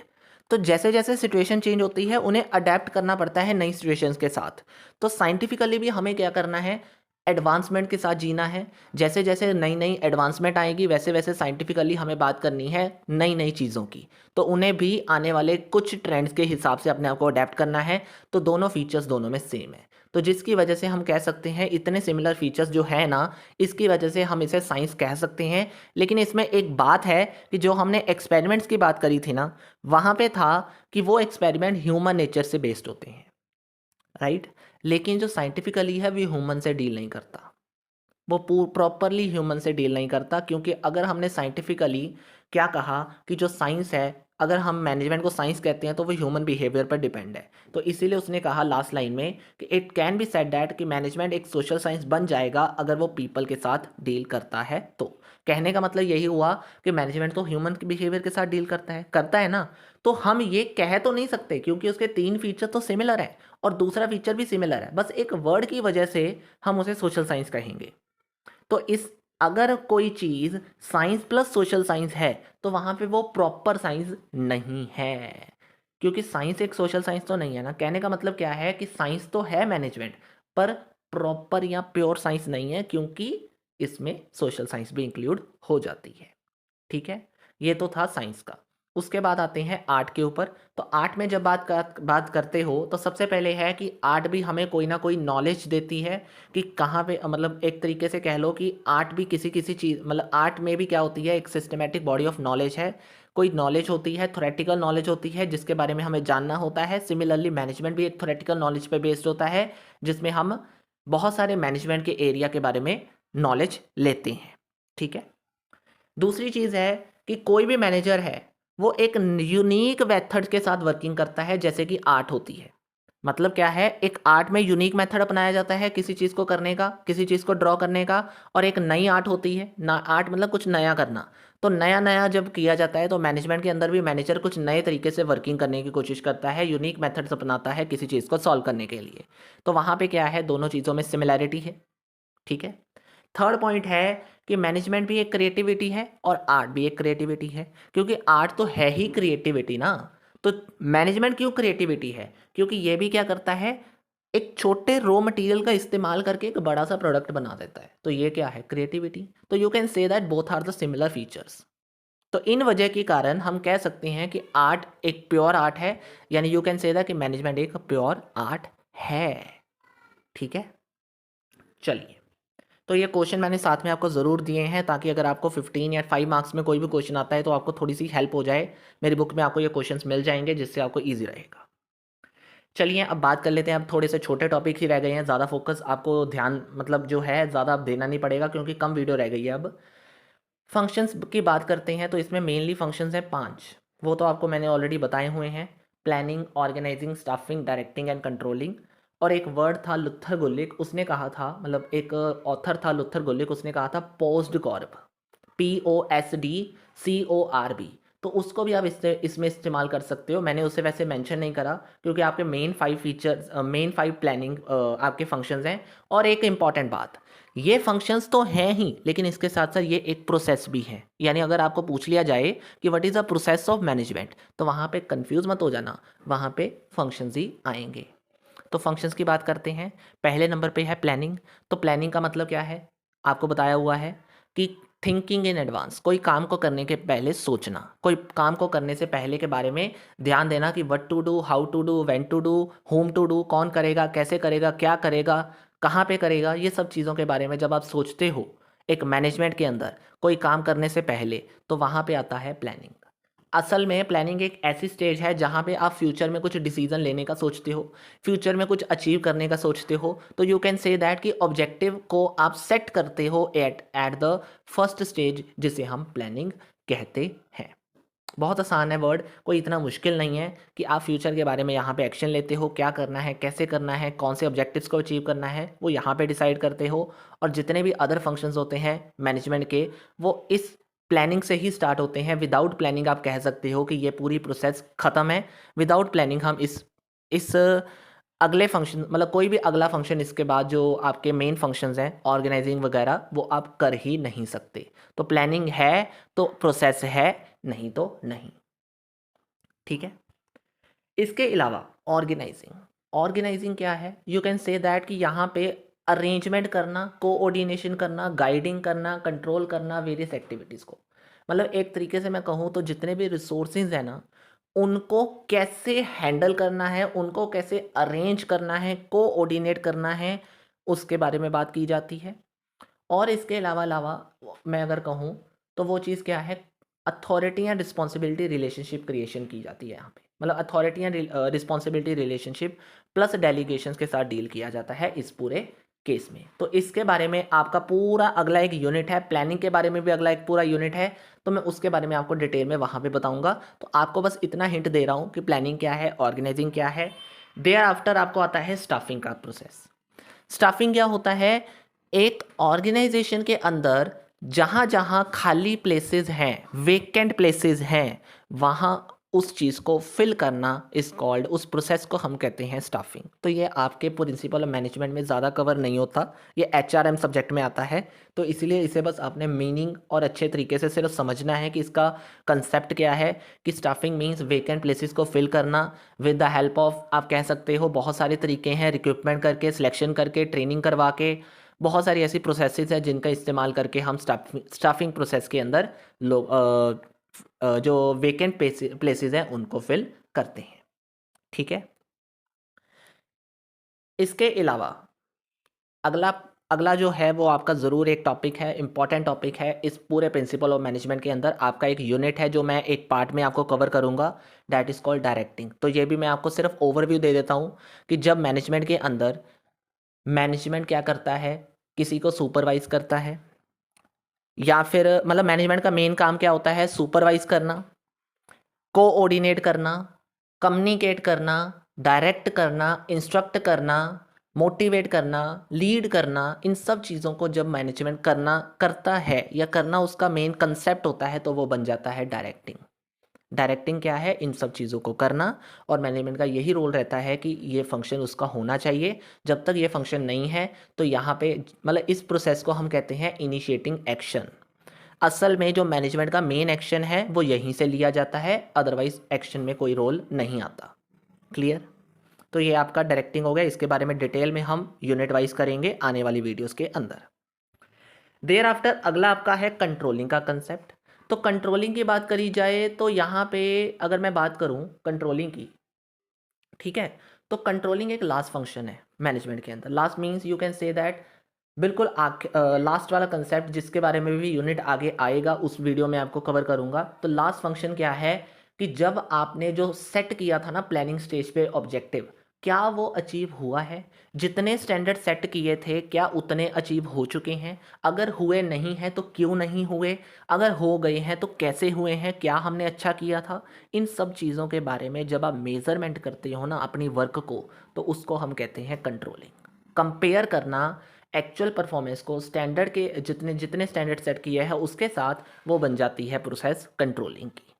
तो जैसे जैसे सिचुएशन चेंज होती है उन्हें अडेप्ट करना पड़ता है नई सिचुएशंस के साथ। तो साइंटिफिकली भी हमें क्या करना है, एडवांसमेंट के साथ जीना है। जैसे जैसे नई नई एडवांसमेंट आएगी वैसे वैसे साइंटिफिकली हमें बात करनी है नई नई चीज़ों की। तो उन्हें भी आने वाले कुछ ट्रेंड्स के हिसाब से अपने आप को अडेप्ट करना है। तो दोनों फीचर्स दोनों में सेम है, तो जिसकी वजह से हम कह सकते हैं इतने सिमिलर फीचर्स जो है ना, इसकी वजह से हम इसे साइंस कह सकते हैं। लेकिन इसमें एक बात है कि जो हमने एक्सपेरिमेंट्स की बात करी थी ना, वहाँ पे था कि वो एक्सपेरिमेंट ह्यूमन नेचर से बेस्ड होते हैं, राइट। लेकिन जो साइंटिफिकली है वो ह्यूमन से डील नहीं करता, वो प्रॉपरली ह्यूमन से डील नहीं करता। क्योंकि अगर हमने साइंटिफिकली क्या कहा कि जो साइंस है, अगर हम मैनेजमेंट को साइंस कहते हैं तो वो ह्यूमन बिहेवियर पर डिपेंड है। तो इसीलिए उसने कहा लास्ट लाइन में कि it can be said that कि मैनेजमेंट एक सोशल साइंस बन जाएगा अगर वो पीपल के साथ डील करता है। तो कहने का मतलब यही हुआ कि मैनेजमेंट तो ह्यूमन बिहेवियर के साथ डील करता है ना। तो हम ये कह तो नहीं सकते क्योंकि उसके 3 फीचर तो सिमिलर है और दूसरा फीचर भी सिमिलर है, बस एक वर्ड की वजह से हम उसे सोशल साइंस कहेंगे। तो इस अगर कोई चीज़ साइंस प्लस सोशल साइंस है तो वहाँ पे वो प्रॉपर साइंस नहीं है, क्योंकि साइंस एक सोशल साइंस तो नहीं है ना। कहने का मतलब क्या है कि साइंस तो है मैनेजमेंट, पर प्रॉपर या प्योर साइंस नहीं है, क्योंकि इसमें सोशल साइंस भी इंक्लूड हो जाती है। ठीक है, ये तो था साइंस का। उसके बाद आते हैं आर्ट के ऊपर। तो आर्ट में जब बात करते हो तो सबसे पहले है कि आर्ट भी हमें कोई ना कोई नॉलेज देती है कि कहाँ पे, मतलब एक तरीके से कह लो कि आर्ट भी किसी किसी चीज़, मतलब आर्ट में भी क्या होती है, एक सिस्टमेटिक बॉडी ऑफ नॉलेज है। कोई नॉलेज होती है, थोरेटिकल नॉलेज होती है जिसके बारे में हमें जानना होता है। सिमिलरली मैनेजमेंट भी एक थोरेटिकल नॉलेज पे बेस्ड होता है जिसमें हम बहुत सारे मैनेजमेंट के एरिया के बारे में नॉलेज लेते हैं। ठीक है, दूसरी चीज़ है कि कोई भी मैनेजर है वो एक यूनिक मेथड के साथ वर्किंग करता है, जैसे कि आर्ट होती है। मतलब क्या है, एक आर्ट में यूनिक मेथड अपनाया जाता है किसी चीज़ को करने का, किसी चीज़ को ड्रॉ करने का। और एक नई आर्ट होती है ना, आर्ट मतलब कुछ नया करना। तो नया नया जब किया जाता है तो मैनेजमेंट के अंदर भी मैनेजर कुछ नए तरीके से वर्किंग करने की कोशिश करता है, यूनिक मेथड्स अपनाता है किसी चीज़ को सॉल्व करने के लिए। तो वहाँ पे क्या है, दोनों चीज़ों में सिमिलैरिटी है। ठीक है, थर्ड पॉइंट है कि मैनेजमेंट भी एक क्रिएटिविटी है और आर्ट भी एक क्रिएटिविटी है, क्योंकि आर्ट तो है ही क्रिएटिविटी ना। तो मैनेजमेंट क्यों क्रिएटिविटी है, क्योंकि ये भी क्या करता है, एक छोटे रॉ मटेरियल का इस्तेमाल करके एक बड़ा सा प्रोडक्ट बना देता है। तो ये क्या है? क्रिएटिविटी। तो you can say that both are the similar features. तो इन वजह के कारण हम कह सकते हैं कि आर्ट एक प्योर आर्ट है, यानी यू कैन से दैट कि मैनेजमेंट एक प्योर आर्ट है। ठीक है, चलिए। तो ये क्वेश्चन मैंने साथ में आपको ज़रूर दिए हैं, ताकि अगर आपको 15 या 5 मार्क्स में कोई भी क्वेश्चन आता है तो आपको थोड़ी सी हेल्प हो जाए। मेरी बुक में आपको ये क्वेश्चंस मिल जाएंगे, जिससे आपको ईजी रहेगा। चलिए अब बात कर लेते हैं। अब थोड़े से छोटे टॉपिक ही रह गए हैं, ज़्यादा फोकस आपको ध्यान मतलब जो है ज़्यादा अब देना नहीं पड़ेगा, क्योंकि कम वीडियो रह गई है। अब फंक्शंस की बात करते हैं, तो इसमें मेनली फंक्शंस हैं 5। वो तो आपको मैंने ऑलरेडी बताए हुए हैं: planning, organising, staffing, directing and controlling. और एक वर्ड था लुथर गुलिक, उसने कहा था, मतलब एक ऑथर था लुथर गुलिक, उसने कहा था पोस्ड कॉर्ब, POSDCORB। तो उसको भी आप इसमें इस्तेमाल कर सकते हो। मैंने उसे वैसे मेंशन नहीं करा, क्योंकि आपके मेन 5 फीचर्स, मेन 5 प्लानिंग आपके फंक्शंस हैं। और एक इंपॉर्टेंट बात, ये फंक्शंस तो हैं ही, लेकिन इसके साथ साथ ये एक प्रोसेस भी है। यानी अगर आपको पूछ लिया जाए कि what is the process of management, तो वहाँ पे कंफ्यूज मत हो जाना, वहाँ पे फंक्शंस ही आएंगे। तो फंक्शंस की बात करते हैं। पहले नंबर पे है प्लानिंग। तो प्लानिंग का मतलब क्या है? आपको बताया हुआ है कि थिंकिंग इन एडवांस, कोई काम को करने के पहले सोचना, कोई काम को करने से पहले के बारे में ध्यान देना कि what to do, how to do, when to do, whom to do, कौन करेगा, कैसे करेगा, क्या करेगा, कहाँ पे करेगा। ये सब चीज़ों के बारे में जब आप सोचते हो एक मैनेजमेंट के अंदर कोई काम करने से पहले, तो वहाँ पे आता है प्लानिंग। असल में प्लानिंग एक ऐसी स्टेज है जहाँ पे आप फ्यूचर में कुछ डिसीजन लेने का सोचते हो, फ्यूचर में कुछ अचीव करने का सोचते हो। तो यू कैन से दैट कि ऑब्जेक्टिव को आप सेट करते हो at at the first stage, जिसे हम प्लानिंग कहते हैं। बहुत आसान है वर्ड, कोई इतना मुश्किल नहीं है कि आप फ्यूचर के बारे में यहाँ पे एक्शन लेते हो, क्या करना है, कैसे करना है, कौन से ऑब्जेक्टिव्स को अचीव करना है, वो यहाँ पे डिसाइड करते हो। और जितने भी अदर फंक्शंस होते हैं मैनेजमेंट के, वो इस प्लानिंग से ही स्टार्ट होते हैं। विदाउट प्लानिंग आप कह सकते हो कि ये पूरी प्रोसेस ख़त्म है। विदाउट प्लानिंग हम इस अगले फंक्शन, मतलब कोई भी अगला फंक्शन इसके बाद जो आपके मेन फंक्शंस हैं ऑर्गेनाइजिंग वगैरह, वो आप कर ही नहीं सकते। तो प्लानिंग है तो प्रोसेस है, नहीं तो नहीं। ठीक है, इसके अलावा ऑर्गेनाइजिंग, ऑर्गेनाइजिंग क्या है? यू कैन से दैट कि यहाँ पे अरेंजमेंट करना, कोऑर्डिनेशन करना, गाइडिंग करना, कंट्रोल करना वेरियस एक्टिविटीज़ को। मतलब एक तरीके से मैं कहूँ तो जितने भी रिसोर्सेज हैं ना, उनको कैसे हैंडल करना है, उनको कैसे अरेंज करना है, कोऑर्डिनेट करना है, उसके बारे में बात की जाती है। और इसके अलावा अलावा मैं अगर कहूँ तो वो चीज़ क्या है? Authority and responsibility relationship creation की जाती है यहाँ पे। मतलब authority and responsibility relationship plus delegations के साथ डील किया जाता है इस पूरे केस में। तो इसके बारे में आपका पूरा अगला एक यूनिट है, प्लानिंग के बारे में भी अगला एक पूरा यूनिट है। तो मैं उसके बारे में आपको डिटेल में वहाँ पे बताऊँगा। तो आपको बस इतना हिंट दे रहा हूँ कि प्लानिंग क्या है, ऑर्गेनाइजिंग क्या है। देयर आफ्टर आपको आता है स्टाफिंग का प्रोसेस। स्टाफिंग क्या होता है? एक ऑर्गेनाइजेशन के अंदर जहाँ जहाँ खाली प्लेसेस हैं, वेकेंट प्लेसेस हैं, वहाँ उस चीज़ को फिल करना इस कॉल्ड, उस प्रोसेस को हम कहते हैं स्टाफिंग। तो ये आपके प्रिंसिपल ऑफ मैनेजमेंट में ज़्यादा कवर नहीं होता, ये HRM सब्जेक्ट में आता है। तो इसीलिए इसे बस आपने मीनिंग और अच्छे तरीके से सिर्फ समझना है कि इसका कंसेप्ट क्या है। कि स्टाफिंग मीन्स वेकेंट प्लेसेस को फिल करना विद द हेल्प ऑफ, आप कह सकते हो बहुत सारे तरीके हैं, रिक्रूटमेंट करके, सिलेक्शन करके, ट्रेनिंग करवा के, बहुत सारी ऐसी प्रोसेसेस हैं जिनका इस्तेमाल करके हम स्टाफिंग प्रोसेस के अंदर लोग जो वेकेंट प्लेसेस हैं उनको फिल करते हैं। ठीक है, इसके अलावा अगला अगला जो है वो आपका ज़रूर एक टॉपिक है, इंपॉर्टेंट टॉपिक है इस पूरे प्रिंसिपल ऑफ मैनेजमेंट के अंदर। आपका एक यूनिट है जो मैं एक पार्ट में आपको कवर करूंगा, दैट इज़ कॉल्ड डायरेक्टिंग। तो ये भी मैं आपको सिर्फ ओवरव्यू दे देता हूँ कि जब मैनेजमेंट के अंदर मैनेजमेंट क्या करता है, किसी को सुपरवाइज करता है, या फिर मतलब मैनेजमेंट का मेन काम क्या होता है? सुपरवाइज करना, कोऑर्डिनेट करना, कम्युनिकेट करना, डायरेक्ट करना, इंस्ट्रक्ट करना, मोटिवेट करना, लीड करना। इन सब चीज़ों को जब मैनेजमेंट करता है या करना उसका मेन कंसेप्ट होता है, तो वो बन जाता है डायरेक्टिंग। डायरेक्टिंग क्या है? इन सब चीज़ों को करना। और मैनेजमेंट का यही रोल रहता है कि ये फंक्शन उसका होना चाहिए। जब तक ये फंक्शन नहीं है तो यहाँ पे मतलब इस प्रोसेस को हम कहते हैं इनिशिएटिंग एक्शन। असल में जो मैनेजमेंट का मेन एक्शन है वो यहीं से लिया जाता है, अदरवाइज एक्शन में कोई रोल नहीं आता। क्लियर? तो ये आपका डायरेक्टिंग हो गया, इसके बारे में डिटेल में हम यूनिट वाइज करेंगे आने वाली वीडियोस के अंदर। देयर आफ्टर अगला आपका है कंट्रोलिंग का कंसेप्ट। तो कंट्रोलिंग की बात करी जाए तो यहाँ पे अगर मैं बात करूँ कंट्रोलिंग की, ठीक है, तो कंट्रोलिंग एक लास्ट फंक्शन है मैनेजमेंट के अंदर। Last means you can say that बिल्कुल लास्ट वाला कंसेप्ट जिसके बारे में भी यूनिट आगे आएगा उस वीडियो में आपको कवर करूंगा। तो लास्ट फंक्शन क्या है कि जब आपने जो सेट किया था ना प्लानिंग स्टेज पे ऑब्जेक्टिव, क्या वो अचीव हुआ है? जितने स्टैंडर्ड सेट किए थे क्या उतने अचीव हो चुके हैं? अगर हुए नहीं हैं तो क्यों नहीं हुए? अगर हो गए हैं तो कैसे हुए हैं? क्या हमने अच्छा किया था? इन सब चीज़ों के बारे में जब आप मेज़रमेंट करते हो ना अपनी वर्क को, तो उसको हम कहते हैं कंट्रोलिंग। कंपेयर करना एक्चुअल परफॉर्मेंस को स्टैंडर्ड के जितने जितने स्टैंडर्ड सेट किए हैं उसके साथ, वो बन जाती है प्रोसेस कंट्रोलिंग की।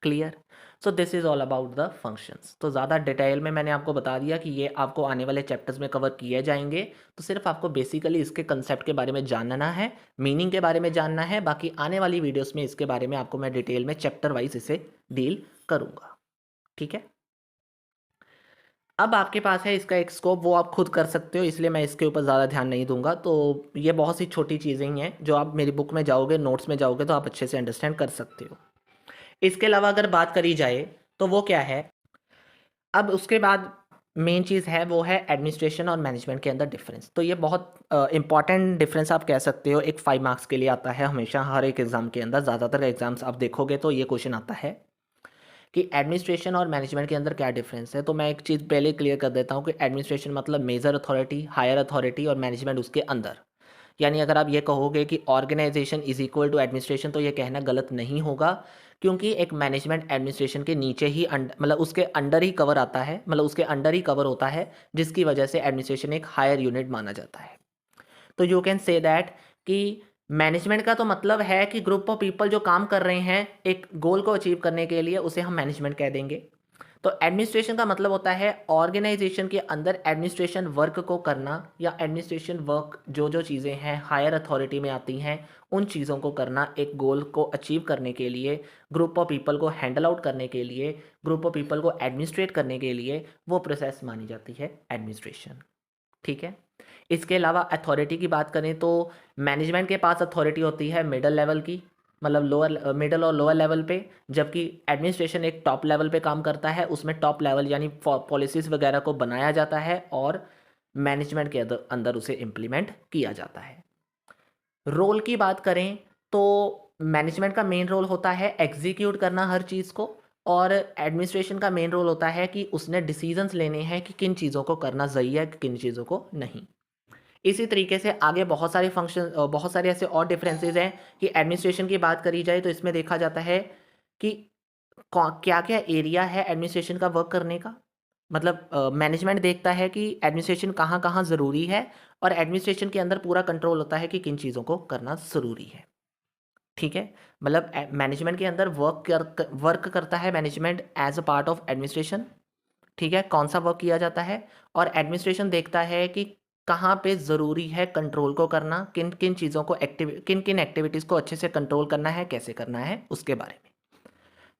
Clear? So this is all about the functions. तो ज़्यादा डिटेल में मैंने आपको बता दिया कि ये आपको आने वाले चैप्टर्स में कवर किए जाएंगे। तो सिर्फ आपको बेसिकली इसके कंसेप्ट के बारे में जानना है, मीनिंग के बारे में जानना है। बाकी आने वाली वीडियोस में इसके बारे में आपको मैं डिटेल में चैप्टर वाइज इसे डील करूँगा। ठीक है, अब आपके पास है इसका एक स्कोप, वो आप खुद कर सकते हो, इसलिए मैं इसके ऊपर ज़्यादा ध्यान नहीं दूंगा। तो ये बहुत सी छोटी चीज़ें ही हैं जो आप मेरी बुक में जाओगे, नोट्स में जाओगे तो आप अच्छे से अंडरस्टैंड कर सकते हो। इसके अलावा अगर बात करी जाए तो वो क्या है, अब उसके बाद मेन चीज़ है वो है एडमिनिस्ट्रेशन और मैनेजमेंट के अंदर डिफरेंस। तो ये बहुत इंपॉर्टेंट डिफरेंस आप कह सकते हो, एक 5 मार्क्स के लिए आता है हमेशा हर एक एग्ज़ाम के अंदर। ज़्यादातर एग्जाम्स आप देखोगे तो ये क्वेश्चन आता है कि एडमिनिस्ट्रेशन और मैनेजमेंट के अंदर क्या डिफरेंस है। तो मैं एक चीज़ पहले क्लियर कर देता हूँ कि एडमिनिस्ट्रेशन मतलब मेजर अथॉरिटी, हायर अथॉरिटी, और मैनेजमेंट उसके अंदर। यानी अगर आप ये कहोगे कि organisation is equal to administration, तो ये कहना गलत नहीं होगा, क्योंकि एक मैनेजमेंट एडमिनिस्ट्रेशन के नीचे ही मतलब उसके अंडर ही कवर आता है, मतलब उसके अंडर ही कवर होता है, जिसकी वजह से एडमिनिस्ट्रेशन एक हायर यूनिट माना जाता है। तो यू कैन से दैट कि मैनेजमेंट का तो मतलब है कि ग्रुप ऑफ पीपल जो काम कर रहे हैं एक गोल को अचीव करने के लिए, उसे हम मैनेजमेंट कह देंगे। तो एडमिनिस्ट्रेशन का मतलब होता है ऑर्गेनाइजेशन के अंदर एडमिनिस्ट्रेशन वर्क को करना, या एडमिनिस्ट्रेशन वर्क जो जो चीज़ें हैं हायर अथॉरिटी में आती हैं उन चीज़ों को करना, एक गोल को अचीव करने के लिए, ग्रुप ऑफ पीपल को हैंडल आउट करने के लिए, ग्रुप ऑफ पीपल को एडमिनिस्ट्रेट करने के लिए, वो प्रोसेस मानी जाती है एडमिनिस्ट्रेशन। ठीक है, इसके अलावा अथॉरिटी की बात करें तो मैनेजमेंट के पास अथॉरिटी होती है मिडल लेवल की, मतलब लोअर मिडल और लोअर लेवल पे, जबकि एडमिनिस्ट्रेशन एक टॉप लेवल पे काम करता है। उसमें टॉप लेवल यानी पॉलिसीज़ वगैरह को बनाया जाता है और मैनेजमेंट के अंदर अंदर उसे इम्प्लीमेंट किया जाता है। रोल की बात करें तो मैनेजमेंट का मेन रोल होता है एग्जीक्यूट करना हर चीज़ को, और एडमिनिस्ट्रेशन का मेन रोल होता है कि उसने डिसीजंस लेने हैं कि किन चीज़ों को करना सही है किन चीज़ों को नहीं। इसी तरीके से आगे बहुत सारे फंक्शन, बहुत सारे ऐसे और डिफरेंसेस हैं कि एडमिनिस्ट्रेशन की बात करी जाए तो इसमें देखा जाता है कि क्या क्या एरिया है एडमिनिस्ट्रेशन का वर्क करने का। मतलब मैनेजमेंट देखता है कि एडमिनिस्ट्रेशन कहाँ कहाँ ज़रूरी है, और एडमिनिस्ट्रेशन के अंदर पूरा कंट्रोल होता है कि किन चीज़ों को करना ज़रूरी है। ठीक है, मतलब मैनेजमेंट के अंदर वर्क करता है management as a part of administration. ठीक है, कौन सा वर्क किया जाता है, और एडमिनिस्ट्रेशन देखता है कि कहाँ पे ज़रूरी है कंट्रोल को करना, किन किन चीज़ों को किन किन एक्टिविटीज़ को अच्छे से कंट्रोल करना है, कैसे करना है उसके बारे में।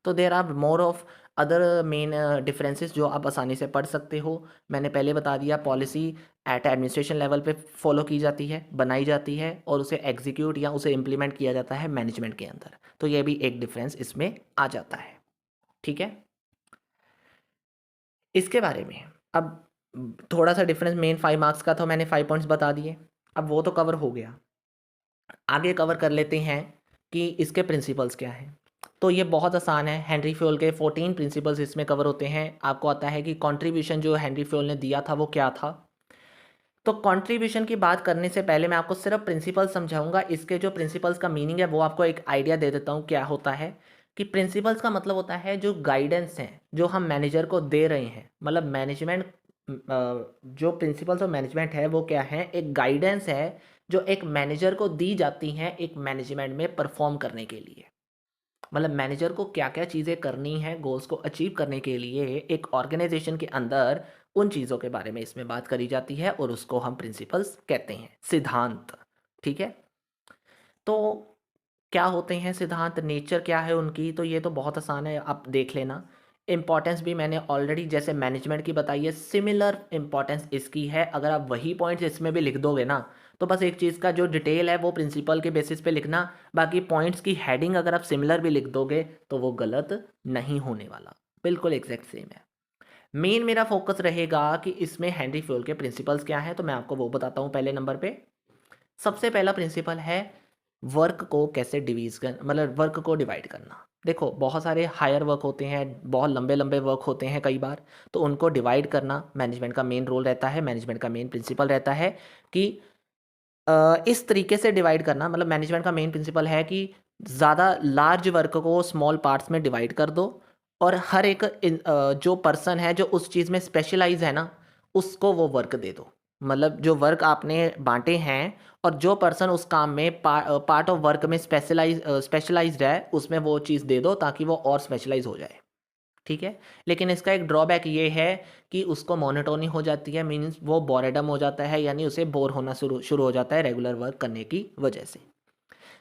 तो there are more of other main differences जो आप आसानी से पढ़ सकते हो। मैंने पहले बता दिया, पॉलिसी एट एडमिनिस्ट्रेशन लेवल पे फॉलो की जाती है, बनाई जाती है, और उसे एग्जीक्यूट या उसे इम्प्लीमेंट किया जाता है मैनेजमेंट के अंदर। तो ये भी एक डिफरेंस इसमें आ जाता है। ठीक है, इसके बारे में अब थोड़ा सा डिफरेंस मेन 5 मार्क्स का था, मैंने 5 पॉइंट्स बता दिए, अब वो तो कवर हो गया। आगे कवर कर लेते हैं कि इसके प्रिंसिपल्स क्या हैं। तो ये बहुत आसान है, हेनरी फ्योल के 14 प्रिंसिपल्स इसमें कवर होते हैं। आपको आता है कि कंट्रीब्यूशन जो हेनरी फ्योल ने दिया था वो क्या था। तो कंट्रीब्यूशन की बात करने से पहले मैं आपको सिर्फ प्रिंसिपल्स समझाऊंगा। इसके जो प्रिंसिपल्स का मीनिंग है वो आपको एक आइडिया दे देता हूँ क्या होता है। कि प्रिंसिपल्स का मतलब होता है जो गाइडेंस हैं जो हम मैनेजर को दे रहे हैं, मतलब मैनेजमेंट, जो प्रिंसिपल्स ऑफ मैनेजमेंट है वो क्या है, एक गाइडेंस है जो एक मैनेजर को दी जाती हैं एक मैनेजमेंट में परफॉर्म करने के लिए। मतलब मैनेजर को क्या क्या चीज़ें करनी है गोल्स को अचीव करने के लिए एक ऑर्गेनाइजेशन के अंदर, उन चीज़ों के बारे में इसमें बात करी जाती है, और उसको हम प्रिंसिपल्स कहते हैं, सिद्धांत। ठीक है, तो क्या होते हैं सिद्धांत, नेचर क्या है उनकी, तो ये तो बहुत आसान है, आप देख लेना। इंपॉर्टेंस भी मैंने ऑलरेडी जैसे मैनेजमेंट की बताई है, सिमिलर इंपॉर्टेंस इसकी है। अगर आप वही पॉइंट्स इसमें भी लिख दोगे ना, तो बस एक चीज़ का जो डिटेल है वो प्रिंसिपल के बेसिस पे लिखना, बाकी पॉइंट्स की हेडिंग अगर आप सिमिलर भी लिख दोगे तो वो गलत नहीं होने वाला, बिल्कुल एग्जैक्ट सेम है। मेन मेरा फोकस रहेगा कि इसमें हेनरी फ्योल के प्रिंसिपल्स क्या हैं, तो मैं आपको वो बताता हूँ। पहले नंबर पे सबसे पहला प्रिंसिपल है वर्क को कैसे डिवीज कर, मतलब वर्क को डिवाइड करना। देखो बहुत सारे हायर वर्क होते हैं, बहुत लंबे लंबे वर्क होते हैं कई बार, तो उनको डिवाइड करना मैनेजमेंट का मेन रोल रहता है, मैनेजमेंट का मेन प्रिंसिपल रहता है कि इस तरीके से डिवाइड करना। मतलब मैनेजमेंट का मेन प्रिंसिपल है कि ज़्यादा लार्ज वर्क को स्मॉल पार्ट्स में डिवाइड कर दो, और हर एक जो पर्सन है जो उस चीज़ में स्पेशलाइज है ना, उसको वो वर्क दे दो। मतलब जो वर्क आपने बांटे हैं और जो पर्सन उस काम में पार्ट ऑफ वर्क में स्पेशलाइज्ड है, उसमें वो चीज़ दे दो ताकि वो और स्पेशलाइज हो जाए। ठीक है, लेकिन इसका एक ड्रॉबैक ये है कि उसको मोनोटोनी हो जाती है, मीन्स वो बोरेडम हो जाता है, यानी उसे बोर होना शुरू शुरू हो जाता है रेगुलर वर्क करने की वजह से।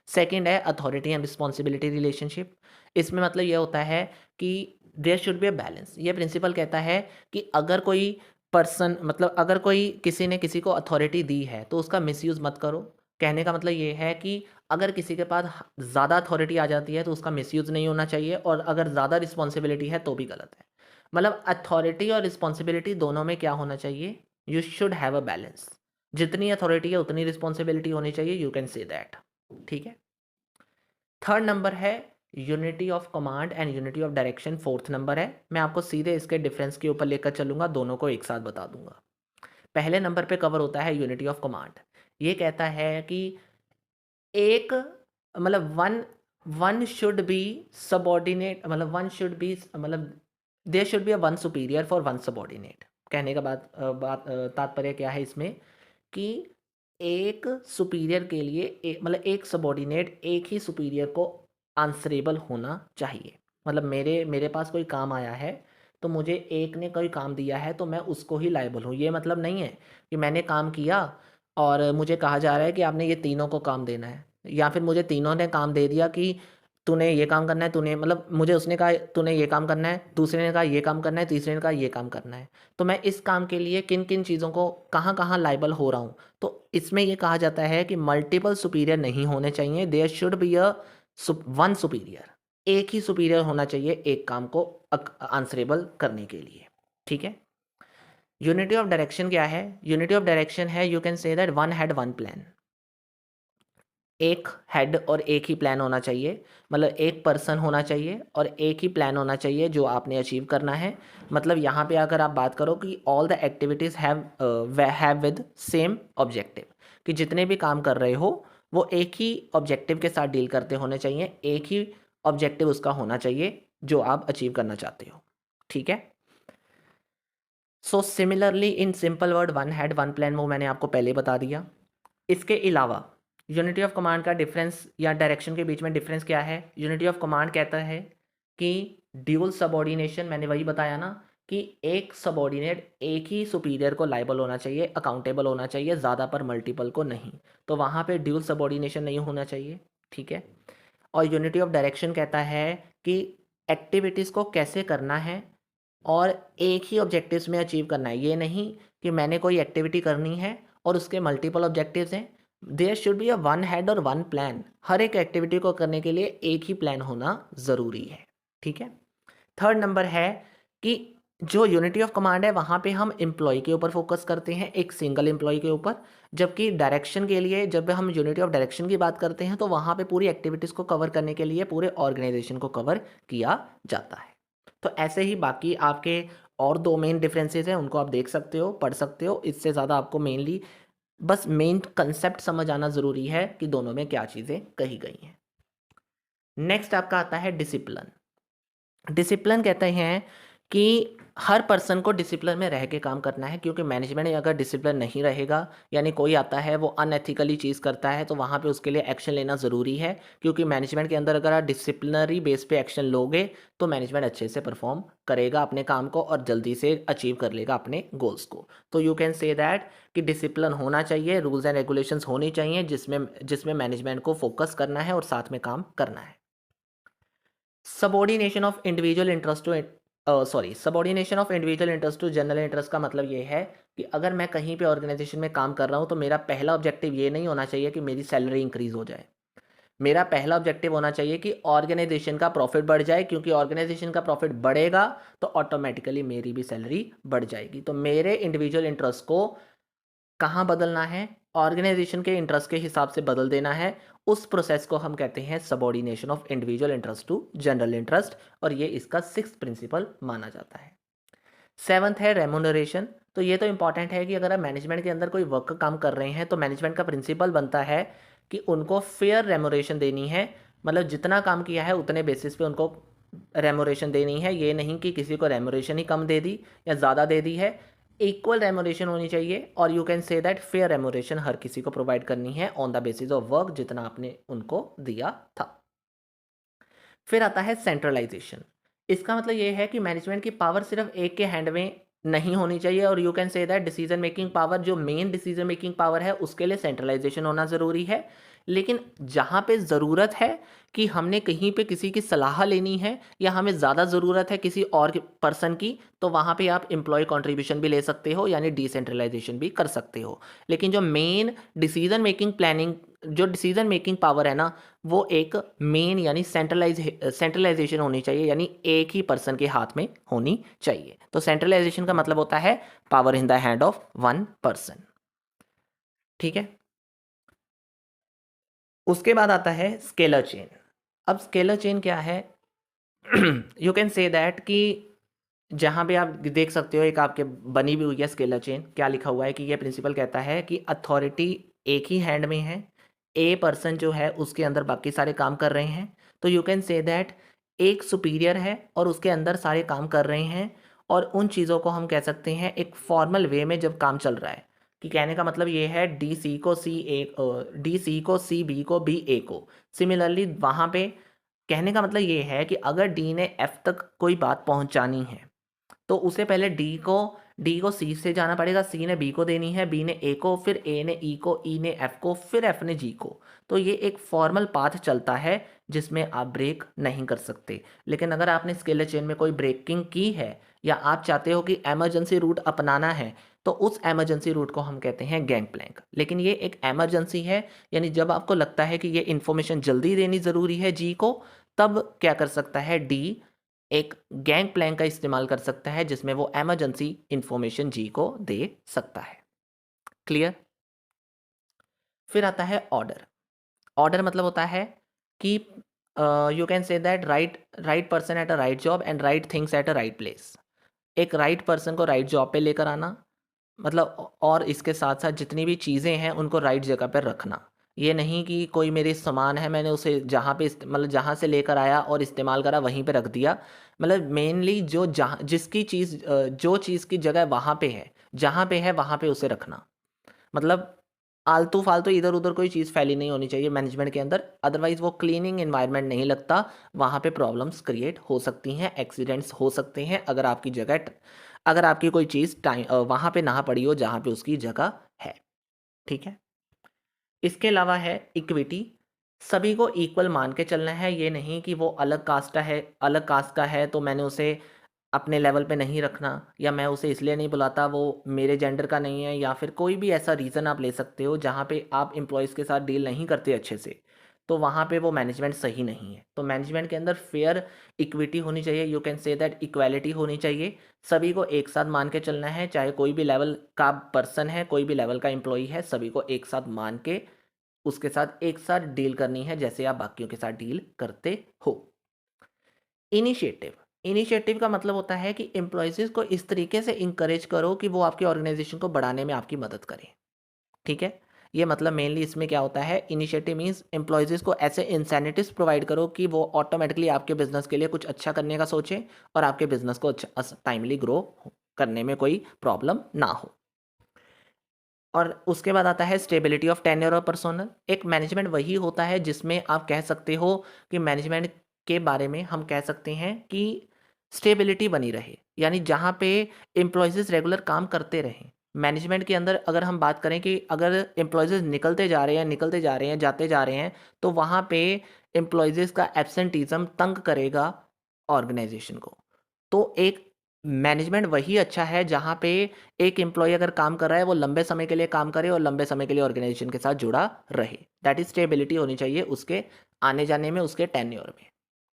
सेकंड है अथॉरिटी एंड रिस्पॉन्सिबिलिटी रिलेशनशिप। इसमें मतलब ये होता है कि there should be a balance. ये प्रिंसिपल कहता है कि अगर कोई पर्सन, मतलब अगर कोई किसी ने किसी को अथॉरिटी दी है तो उसका मिसयूज़ मत करो। कहने का मतलब ये है कि अगर किसी के पास ज़्यादा अथॉरिटी आ जाती है तो उसका मिसयूज़ नहीं होना चाहिए, और अगर ज़्यादा रिस्पॉन्सिबिलिटी है तो भी गलत है। मतलब अथॉरिटी और रिस्पॉन्सिबिलिटी दोनों में क्या होना चाहिए, you should have a balance. जितनी अथॉरिटी है उतनी रिस्पॉन्सिबिलिटी होनी चाहिए, यू कैन से दैट। ठीक है। थर्ड नंबर है unity of command and unity of direction. Fourth number है, मैं आपको सीधे इसके डिफरेंस के ऊपर लेकर चलूंगा, दोनों को एक साथ बता दूंगा। पहले नंबर पे कवर होता है यूनिटी ऑफ कमांड। ये कहता है कि एक, मतलब one one should be subordinate, मतलब वन शुड बी, मतलब there should be a one superior for one subordinate. कहने का तात्पर्य क्या है इसमें कि एक सुपीरियर के लिए मतलब एक सबॉर्डिनेट एक ही सुपीरियर को आंसरेबल होना चाहिए। मतलब मेरे मेरे पास कोई काम आया है, तो मुझे एक ने कोई काम दिया है तो मैं उसको ही लायबल हूँ। ये मतलब नहीं है कि मैंने काम किया और मुझे कहा जा रहा है कि आपने ये तीनों को काम देना है, या फिर मुझे तीनों ने काम दे दिया कि तूने ये काम करना है, तूने, मतलब मुझे उसने कहा तूने ये काम करना है, दूसरे ने कहा ये काम करना है, तीसरे ने कहा ये काम करना है, तो मैं इस काम के लिए किन किन चीज़ों को कहाँ कहाँ लाइबल हो रहा हूँ। तो इसमें ये कहा जाता है कि मल्टीपल सुपीरियर नहीं होने चाहिए, there should be a one superior. एक ही सुपीरियर होना चाहिए एक काम को आंसरेबल करने के लिए। ठीक है। यूनिटी ऑफ डायरेक्शन क्या है, यूनिटी ऑफ डायरेक्शन है, you can say that one had one plan. एक हेड और एक ही प्लान होना चाहिए, मतलब एक पर्सन होना चाहिए और एक ही प्लान होना चाहिए जो आपने अचीव करना है। मतलब यहाँ पे अगर आप बात करो कि all the activities have with same objective, कि जितने भी काम कर रहे हो वो एक ही ऑब्जेक्टिव के साथ डील करते होने चाहिए, एक ही ऑब्जेक्टिव उसका होना चाहिए जो आप अचीव करना चाहते हो। ठीक है। So similarly in simple word one had one plan, वो मैंने आपको पहले बता दिया। इसके अलावा यूनिटी ऑफ कमांड का डिफरेंस या डायरेक्शन के बीच में डिफरेंस क्या है, यूनिटी ऑफ कमांड कहता है कि ड्यूल सबॉर्डिनेशन, मैंने वही बताया ना कि एक सबॉर्डिनेट एक ही सुपीरियर को लाइबल होना चाहिए, अकाउंटेबल होना चाहिए, ज़्यादा पर मल्टीपल को नहीं। तो वहाँ पे ड्यूल सबॉर्डिनेशन नहीं होना चाहिए। ठीक है। और यूनिटी ऑफ डायरेक्शन कहता है कि एक्टिविटीज़ को कैसे करना है और एक ही ऑब्जेक्टिव्स में अचीव करना है। ये नहीं कि मैंने कोई एक्टिविटी करनी है और उसके मल्टीपल ऑब्जेक्टिव्स हैं। There should be a one head और वन प्लान। हर एक एक्टिविटी को करने के लिए एक ही प्लान होना ज़रूरी है। ठीक है। थर्ड नंबर है कि जो यूनिटी ऑफ कमांड है वहाँ पे हम एम्प्लॉय के ऊपर फोकस करते हैं, एक सिंगल एम्प्लॉय के ऊपर, जबकि डायरेक्शन के लिए जब हम यूनिटी ऑफ डायरेक्शन की बात करते हैं तो वहाँ पे पूरी एक्टिविटीज़ को कवर करने के लिए पूरे ऑर्गेनाइजेशन को कवर किया जाता है। तो ऐसे ही बाकी आपके और दो मेन डिफरेंसेस हैं, उनको आप देख सकते हो, पढ़ सकते हो। इससे ज़्यादा आपको मेनली बस मेन कंसेप्ट समझ आना ज़रूरी है कि दोनों में क्या चीज़ें कही गई हैं। नेक्स्ट आपका आता है डिसिप्लिन। डिसिप्लिन कहते हैं कि हर पर्सन को डिसिप्लिन में रह के काम करना है, क्योंकि मैनेजमेंट में अगर डिसिप्लिन नहीं रहेगा, यानी कोई आता है वो अनएथिकली चीज़ करता है, तो वहाँ पे उसके लिए एक्शन लेना ज़रूरी है। क्योंकि मैनेजमेंट के अंदर अगर आप डिसिप्लिनरी बेस पे एक्शन लोगे तो मैनेजमेंट अच्छे से परफॉर्म करेगा अपने काम को और जल्दी से अचीव कर लेगा अपने गोल्स को। तो यू कैन से दैट कि डिसिप्लिन होना चाहिए, रूल्स एंड रेगुलेशंस होनी चाहिए, जिसमें जिसमें मैनेजमेंट को फोकस करना है और साथ में काम करना है। Subordination of individual interest to sorry, subordination of individual interest to general interest का मतलब ये है कि अगर मैं कहीं पे ऑर्गेनाइजेशन में काम कर रहा हूँ तो मेरा पहला ऑब्जेक्टिव ये नहीं होना चाहिए कि मेरी सैलरी इंक्रीज हो जाए। मेरा पहला ऑब्जेक्टिव होना चाहिए कि ऑर्गेनाइजेशन का प्रॉफिट बढ़ जाए, क्योंकि ऑर्गेनाइजेशन का प्रॉफिट बढ़ेगा तो ऑटोमेटिकली मेरी भी सैलरी बढ़ जाएगी। तो मेरे इंडिविजुअल इंटरेस्ट को कहाँ बदलना है? ऑर्गेनाइजेशन के इंटरेस्ट के हिसाब से बदल देना है। उस प्रोसेस को हम कहते हैं subordination of individual interest to general interest, और ये इसका 6th प्रिंसिपल माना जाता है। 7th है रेमुनरेशन। तो ये तो इंपॉर्टेंट है कि अगर आप मैनेजमेंट के अंदर कोई वर्क का काम कर रहे हैं तो मैनेजमेंट का प्रिंसिपल बनता है कि उनको फेयर रेमुनरेशन देनी है। मतलब जितना काम किया है उतने बेसिस पे उनको रेमुनरेशन देनी है। ये नहीं कि किसी को रेमुनरेशन ही कम दे दी या ज़्यादा दे दी है। इक्वल रेमुनरेशन होनी चाहिए, और you can say that fair remuneration हर किसी को प्रोवाइड करनी है on the basis of work जितना आपने उनको दिया था। फिर आता है सेंट्रलाइजेशन। इसका मतलब ये है कि मैनेजमेंट की पावर सिर्फ एक के हैंड में नहीं होनी चाहिए, और you can say that decision making power, जो मेन डिसीजन मेकिंग पावर है, उसके लिए सेंट्रलाइजेशन होना ज़रूरी है। लेकिन जहाँ पे ज़रूरत है कि हमने कहीं पे किसी की सलाह लेनी है या हमें ज़्यादा ज़रूरत है किसी और पर्सन की, तो वहाँ पे आप एम्प्लॉय कंट्रीब्यूशन भी ले सकते हो, यानी डिसेंट्रलाइजेशन भी कर सकते हो। लेकिन जो मेन डिसीजन मेकिंग प्लानिंग, जो डिसीजन मेकिंग पावर है ना, वो एक मेन यानी सेंट्रलाइजेशन होनी चाहिए, यानी एक ही पर्सन के हाथ में होनी चाहिए। तो सेंट्रलाइजेशन का मतलब होता है power in the hand of one person. ठीक है। उसके बाद आता है स्केलर चेन। अब स्केलर चेन क्या है? यू कैन से दैट कि जहाँ पे आप देख सकते हो एक आपके बनी भी हुई है स्केलर चेन। क्या लिखा हुआ है कि ये प्रिंसिपल कहता है कि अथॉरिटी एक ही हैंड में है, ए पर्सन जो है उसके अंदर बाकी सारे काम कर रहे हैं। तो यू कैन से दैट एक सुपीरियर है और उसके अंदर सारे काम कर रहे हैं, और उन चीज़ों को हम कह सकते हैं एक फॉर्मल वे में जब काम चल रहा है। कि कहने का मतलब ये है डी सी को सी बी को बी ए को। सिमिलरली वहाँ पे कहने का मतलब ये है कि अगर डी ने एफ तक कोई बात पहुँचानी है तो उसे पहले डी को सी से जाना पड़ेगा, सी ने बी को देनी है, बी ने ए को, फिर ए ने ई को, ई ने एफ को, फिर एफ ने जी को। तो ये एक फॉर्मल पाथ चलता है जिसमें आप ब्रेक नहीं कर सकते। लेकिन अगर आपने स्केलर चेन में कोई ब्रेकिंग की है या आप चाहते हो कि इमरजेंसी रूट अपनाना है, तो उस इमरजेंसी रूट को हम कहते हैं गैंग प्लैंक। लेकिन ये एक इमरजेंसी है, यानी जब आपको लगता है कि ये इन्फॉर्मेशन जल्दी देनी ज़रूरी है जी को, तब क्या कर सकता है डी एक गैंग प्लैंक का इस्तेमाल कर सकता है जिसमें वो इमरजेंसी इंफॉर्मेशन जी को दे सकता है। क्लियर? फिर आता है ऑर्डर। ऑर्डर मतलब होता है कि you can say that right person at a right job and right things at a right place. एक राइट पर्सन को राइट जॉब पे लेकर आना, मतलब और इसके साथ साथ जितनी भी चीज़ें हैं उनको राइट जगह पर रखना। ये नहीं कि कोई मेरी सामान है मैंने उसे जहाँ पे मतलब जहाँ से लेकर आया और इस्तेमाल करा वहीं पे रख दिया। मतलब मेनली जो जहाँ जिसकी चीज़ जो चीज़ की जगह वहाँ पे है, जहाँ पे है वहाँ पे उसे रखना। मतलब आलतू फालतू इधर उधर कोई चीज़ फैली नहीं होनी चाहिए मैनेजमेंट के अंदर, अदरवाइज वो क्लीनिंग इन्वायरमेंट नहीं लगता। वहाँ पे प्रॉब्लम्स क्रिएट हो सकती हैं, एक्सीडेंट्स हो सकते हैं अगर आपकी जगह अगर आपकी कोई चीज़ वहाँ पे ना पड़ी हो जहाँ पे उसकी जगह है। ठीक है। इसके अलावा है इक्विटी। सभी को इक्वल मान के चलना है, ये नहीं कि वो अलग कास्ट का है तो मैंने उसे अपने लेवल पे नहीं रखना, या मैं उसे इसलिए नहीं बुलाता वो मेरे जेंडर का नहीं है, या फिर कोई भी ऐसा रीज़न आप ले सकते हो जहाँ पे आप एम्प्लॉयज़ के साथ डील नहीं करते अच्छे से, तो वहाँ पे वो मैनेजमेंट सही नहीं है। तो मैनेजमेंट के अंदर फेयर इक्विटी होनी चाहिए, you can say that equality होनी चाहिए। सभी को एक साथ मान के चलना है, चाहे कोई भी लेवल का पर्सन है, कोई भी लेवल का एम्प्लॉई है, सभी को एक साथ मान के उसके साथ एक साथ डील करनी है जैसे आप बाकियों के साथ डील करते हो। इनिशिएटिव। इनिशिएटिव का मतलब होता है कि एम्प्लॉयज़ को इस तरीके से इंकरेज करो कि वो आपकी ऑर्गेनाइजेशन को बढ़ाने में आपकी मदद करें। ठीक है। ये मतलब मेनली इसमें क्या होता है, इनिशिएटिव मीन्स एम्प्लॉयज़ को ऐसे इंसेंटिव्स प्रोवाइड करो कि वो ऑटोमेटिकली आपके बिजनेस के लिए कुछ अच्छा करने का सोचें और आपके बिजनेस को अच्छा टाइमली ग्रो करने में कोई प्रॉब्लम ना हो। और उसके बाद आता है स्टेबिलिटी ऑफ टेन्योर और पर्सोनल। एक मैनेजमेंट वही होता है जिसमें आप कह सकते हो कि मैनेजमेंट के बारे में हम कह सकते हैं कि स्टेबिलिटी बनी रहे, यानी जहाँ पे एम्प्लॉयज़ रेगुलर काम करते रहें। मैनेजमेंट के अंदर अगर हम बात करें कि अगर एम्प्लॉयज़ निकलते जा रहे हैं जाते जा रहे हैं, तो वहाँ पे एम्प्लॉयज़ का एब्सेंटीज़म तंग करेगा ऑर्गेनाइजेशन को। तो एक मैनेजमेंट वही अच्छा है जहाँ पे एक एम्प्लॉय अगर काम कर रहा है वो लंबे समय के लिए काम करे और लंबे समय के लिए ऑर्गेनाइजेशन के साथ जुड़ा रहे। दैट इज स्टेबिलिटी होनी चाहिए उसके आने जाने में, उसके टेन्योर में।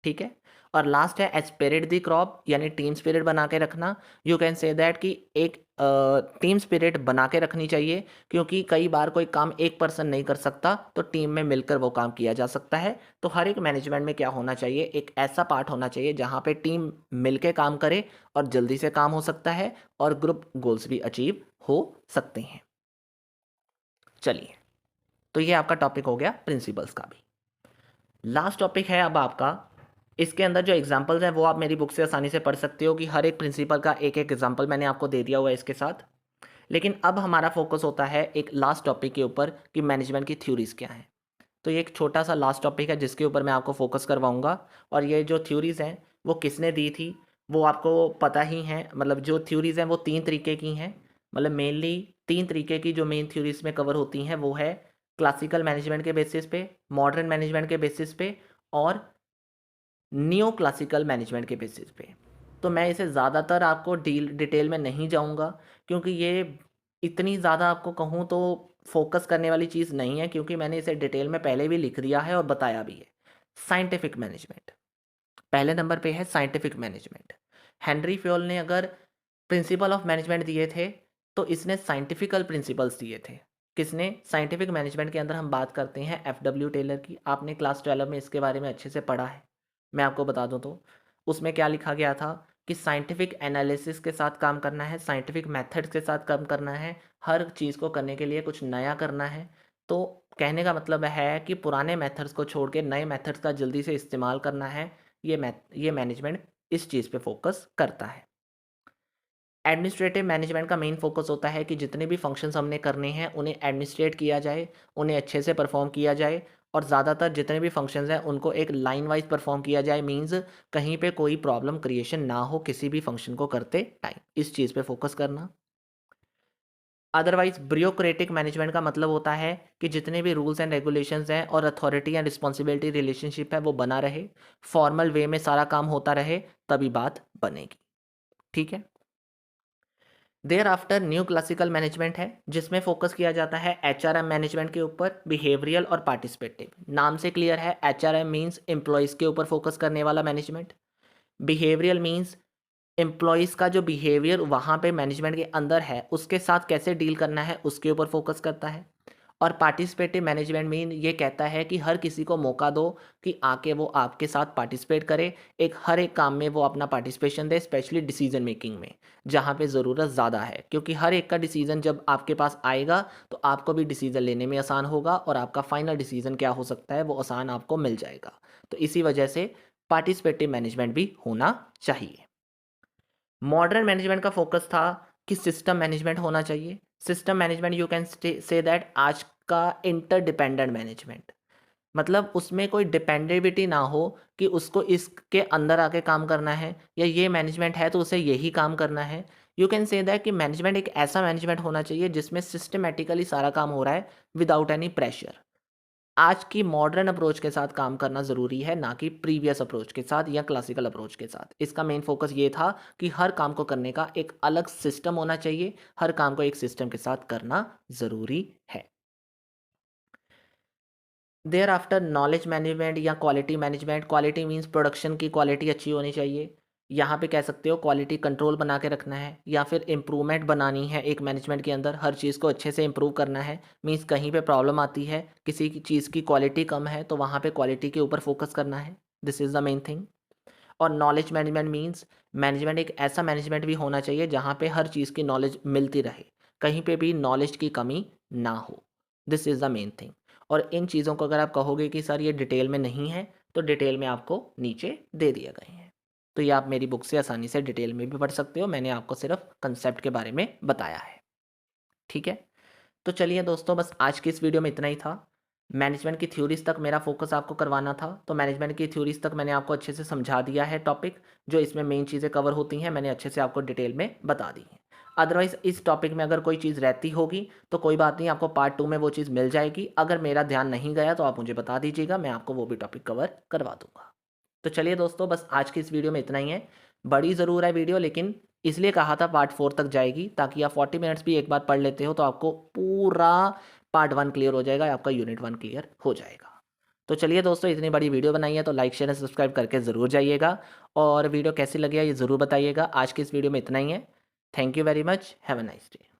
ठीक है। और लास्ट है एस्पिरिट दी क्रॉप, यानी टीम स्पिरिट बना के रखना। यू कैन से दैट कि एक टीम स्पिरिट बना के रखनी चाहिए, क्योंकि कई बार कोई काम एक पर्सन नहीं कर सकता तो टीम में मिलकर वो काम किया जा सकता है। तो हर एक मैनेजमेंट में क्या होना चाहिए, एक ऐसा पार्ट होना चाहिए जहाँ पे टीम मिलके काम करे और जल्दी से काम हो सकता है और ग्रुप गोल्स भी अचीव हो सकते हैं। चलिए, तो ये आपका टॉपिक हो गया प्रिंसिपल्स का भी। लास्ट टॉपिक है अब आपका, इसके अंदर जो एग्जांपल्स हैं वो आप मेरी बुक से आसानी से पढ़ सकते हो कि हर एक प्रिंसिपल का एक एक एग्जांपल मैंने आपको दे दिया हुआ है इसके साथ। लेकिन अब हमारा फोकस होता है एक लास्ट टॉपिक के ऊपर कि मैनेजमेंट की थ्योरीज क्या हैं। तो ये एक छोटा सा लास्ट टॉपिक है जिसके ऊपर मैं आपको फोकस करवाऊंगा। और ये जो थ्योरीज हैं वो किसने दी थी वो आपको पता ही है। मतलब जो थ्योरीज हैं वो 3 तरीके की हैं। मतलब मेनली 3 तरीके की जो मेन थ्योरीज में कवर होती हैं वो है क्लासिकल मैनेजमेंट के बेसिस पे, मॉडर्न मैनेजमेंट के बेसिस पे और नियो क्लासिकल मैनेजमेंट के बेसिस पे। तो मैं इसे ज़्यादातर आपको डिटेल में नहीं जाऊंगा, क्योंकि ये इतनी ज़्यादा आपको कहूँ तो फोकस करने वाली चीज़ नहीं है, क्योंकि मैंने इसे डिटेल में पहले भी लिख दिया है और बताया भी है। साइंटिफिक मैनेजमेंट पहले नंबर पे है। साइंटिफिक मैनेजमेंट, हेनरी फ्योल ने अगर प्रिंसिपल ऑफ मैनेजमेंट दिए थे तो इसने साइंटिफिकल प्रिंसिपल्स दिए थे। किसने? साइंटिफिक मैनेजमेंट के अंदर हम बात करते हैं एफ टेलर की। आपने क्लास 12 में इसके बारे में अच्छे से पढ़ा है। मैं आपको बता दूं तो उसमें क्या लिखा गया था कि साइंटिफिक एनालिसिस के साथ काम करना है, साइंटिफिक मेथड्स के साथ काम करना है, हर चीज़ को करने के लिए कुछ नया करना है। तो कहने का मतलब है कि पुराने मेथड्स को छोड़ के नए मेथड्स का जल्दी से इस्तेमाल करना है। ये मैनेजमेंट इस चीज़ पे फोकस करता है। एडमिनिस्ट्रेटिव मैनेजमेंट का मेन फोकस होता है कि जितने भी फंक्शंस हमने करने हैं उन्हें एडमिनिस्ट्रेट किया जाए, उन्हें अच्छे से परफॉर्म किया जाए और ज़्यादातर जितने भी फंक्शंस हैं उनको एक लाइन वाइज परफॉर्म किया जाए। मींस कहीं पे कोई प्रॉब्लम क्रिएशन ना हो किसी भी फंक्शन को करते टाइम, इस चीज़ पे फोकस करना। अदरवाइज ब्यूरोक्रेटिक मैनेजमेंट का मतलब होता है कि जितने भी रूल्स एंड रेगुलेशंस हैं और अथॉरिटी एंड रिस्पॉन्सिबिलिटी रिलेशनशिप है वो बना रहे, फॉर्मल वे में सारा काम होता रहे, तभी बात बनेगी। ठीक है। There after new classical management है जिसमें फोकस किया जाता है एचआरएम मैनेजमेंट के ऊपर, बिहेवियरल और पार्टिसिपेटिव। नाम से क्लियर है, एचआरएम मींस एम्प्लॉयज़ के ऊपर फोकस करने वाला मैनेजमेंट। बिहेवियरल मींस एम्प्लॉयज़ का जो बिहेवियर वहाँ पे मैनेजमेंट के अंदर है उसके साथ कैसे डील करना है उसके ऊपर फोकस करता है। और पार्टिसिपेटिव मैनेजमेंट मीन ये कहता है कि हर किसी को मौका दो कि आके वो आपके साथ पार्टिसिपेट करे, एक हर एक काम में वो अपना पार्टिसिपेशन दे, स्पेशली डिसीजन मेकिंग में जहाँ पे ज़रूरत ज़्यादा है, क्योंकि हर एक का डिसीजन जब आपके पास आएगा तो आपको भी डिसीजन लेने में आसान होगा और आपका फाइनल डिसीजन क्या हो सकता है वो आसान आपको मिल जाएगा। तो इसी वजह से पार्टिसिपेटिव मैनेजमेंट भी होना चाहिए। मॉडर्न मैनेजमेंट का फोकस था कि सिस्टम मैनेजमेंट होना चाहिए। System management you can say that आज का इंटरडिपेंडेंट मैनेजमेंट, मतलब उसमें कोई डिपेंडेबिलिटी ना हो कि उसको इसके अंदर आके काम करना है या ये मैनेजमेंट है तो उसे यही काम करना है। यू कैन से दैट कि मैनेजमेंट एक ऐसा मैनेजमेंट होना चाहिए जिसमें सिस्टमेटिकली सारा काम हो रहा है विदाउट एनी प्रेशर। आज की मॉडर्न अप्रोच के साथ काम करना ज़रूरी है, ना कि प्रीवियस अप्रोच के साथ या क्लासिकल अप्रोच के साथ। इसका मेन फोकस ये था कि हर काम को करने का एक अलग सिस्टम होना चाहिए, हर काम को एक सिस्टम के साथ करना ज़रूरी है। देयर आफ्टर नॉलेज मैनेजमेंट या quality management. Quality means production की क्वालिटी अच्छी होनी चाहिए। यहाँ पे कह सकते हो क्वालिटी कंट्रोल बना के रखना है या फिर इम्प्रूवमेंट बनानी है। एक मैनेजमेंट के अंदर हर चीज़ को अच्छे से इम्प्रूव करना है। मींस कहीं पे प्रॉब्लम आती है, किसी की चीज़ की क्वालिटी कम है तो वहाँ पे क्वालिटी के ऊपर फोकस करना है। This is the main thing. और नॉलेज मैनेजमेंट मींस मैनेजमेंट एक ऐसा मैनेजमेंट भी होना चाहिए जहाँ पे हर चीज़ की नॉलेज मिलती रहे, कहीं पे भी नॉलेज की कमी ना हो। This is the main thing. और इन चीज़ों को अगर आप कहोगे कि सर ये डिटेल में नहीं है तो डिटेल में आपको नीचे दे दिए गए हैं, तो ये आप मेरी बुक से आसानी से डिटेल में भी पढ़ सकते हो। मैंने आपको सिर्फ कंसेप्ट के बारे में बताया है। ठीक है। तो चलिए दोस्तों, बस आज की इस वीडियो में इतना ही था। मैनेजमेंट की थ्योरीज तक मेरा फोकस आपको करवाना था, तो मैनेजमेंट की थ्योरीज तक मैंने आपको अच्छे से समझा दिया है। टॉपिक जो इसमें मेन चीज़ें कवर होती हैं मैंने अच्छे से आपको डिटेल में बता दी हैं। अदरवाइज़ इस टॉपिक में अगर कोई चीज़ रहती होगी तो कोई बात नहीं, आपको पार्ट 2 में वो चीज़ मिल जाएगी। अगर मेरा ध्यान नहीं गया तो आप मुझे बता दीजिएगा, मैं आपको वो भी टॉपिक कवर करवा दूंगा। तो चलिए दोस्तों, बस आज की इस वीडियो में इतना ही है। बड़ी ज़रूर है वीडियो, लेकिन इसलिए कहा था पार्ट 4 तक जाएगी, ताकि आप 40 मिनट्स भी एक बार पढ़ लेते हो तो आपको पूरा पार्ट 1 क्लियर हो जाएगा, आपका यूनिट 1 क्लियर हो जाएगा। तो चलिए दोस्तों, इतनी बड़ी वीडियो बनाई है तो लाइक शेयर सब्सक्राइब करके ज़रूर जाइएगा, और वीडियो कैसी लगी है ये ज़रूर बताइएगा। आज की इस वीडियो में इतना ही है। Thank you very much, have a nice day.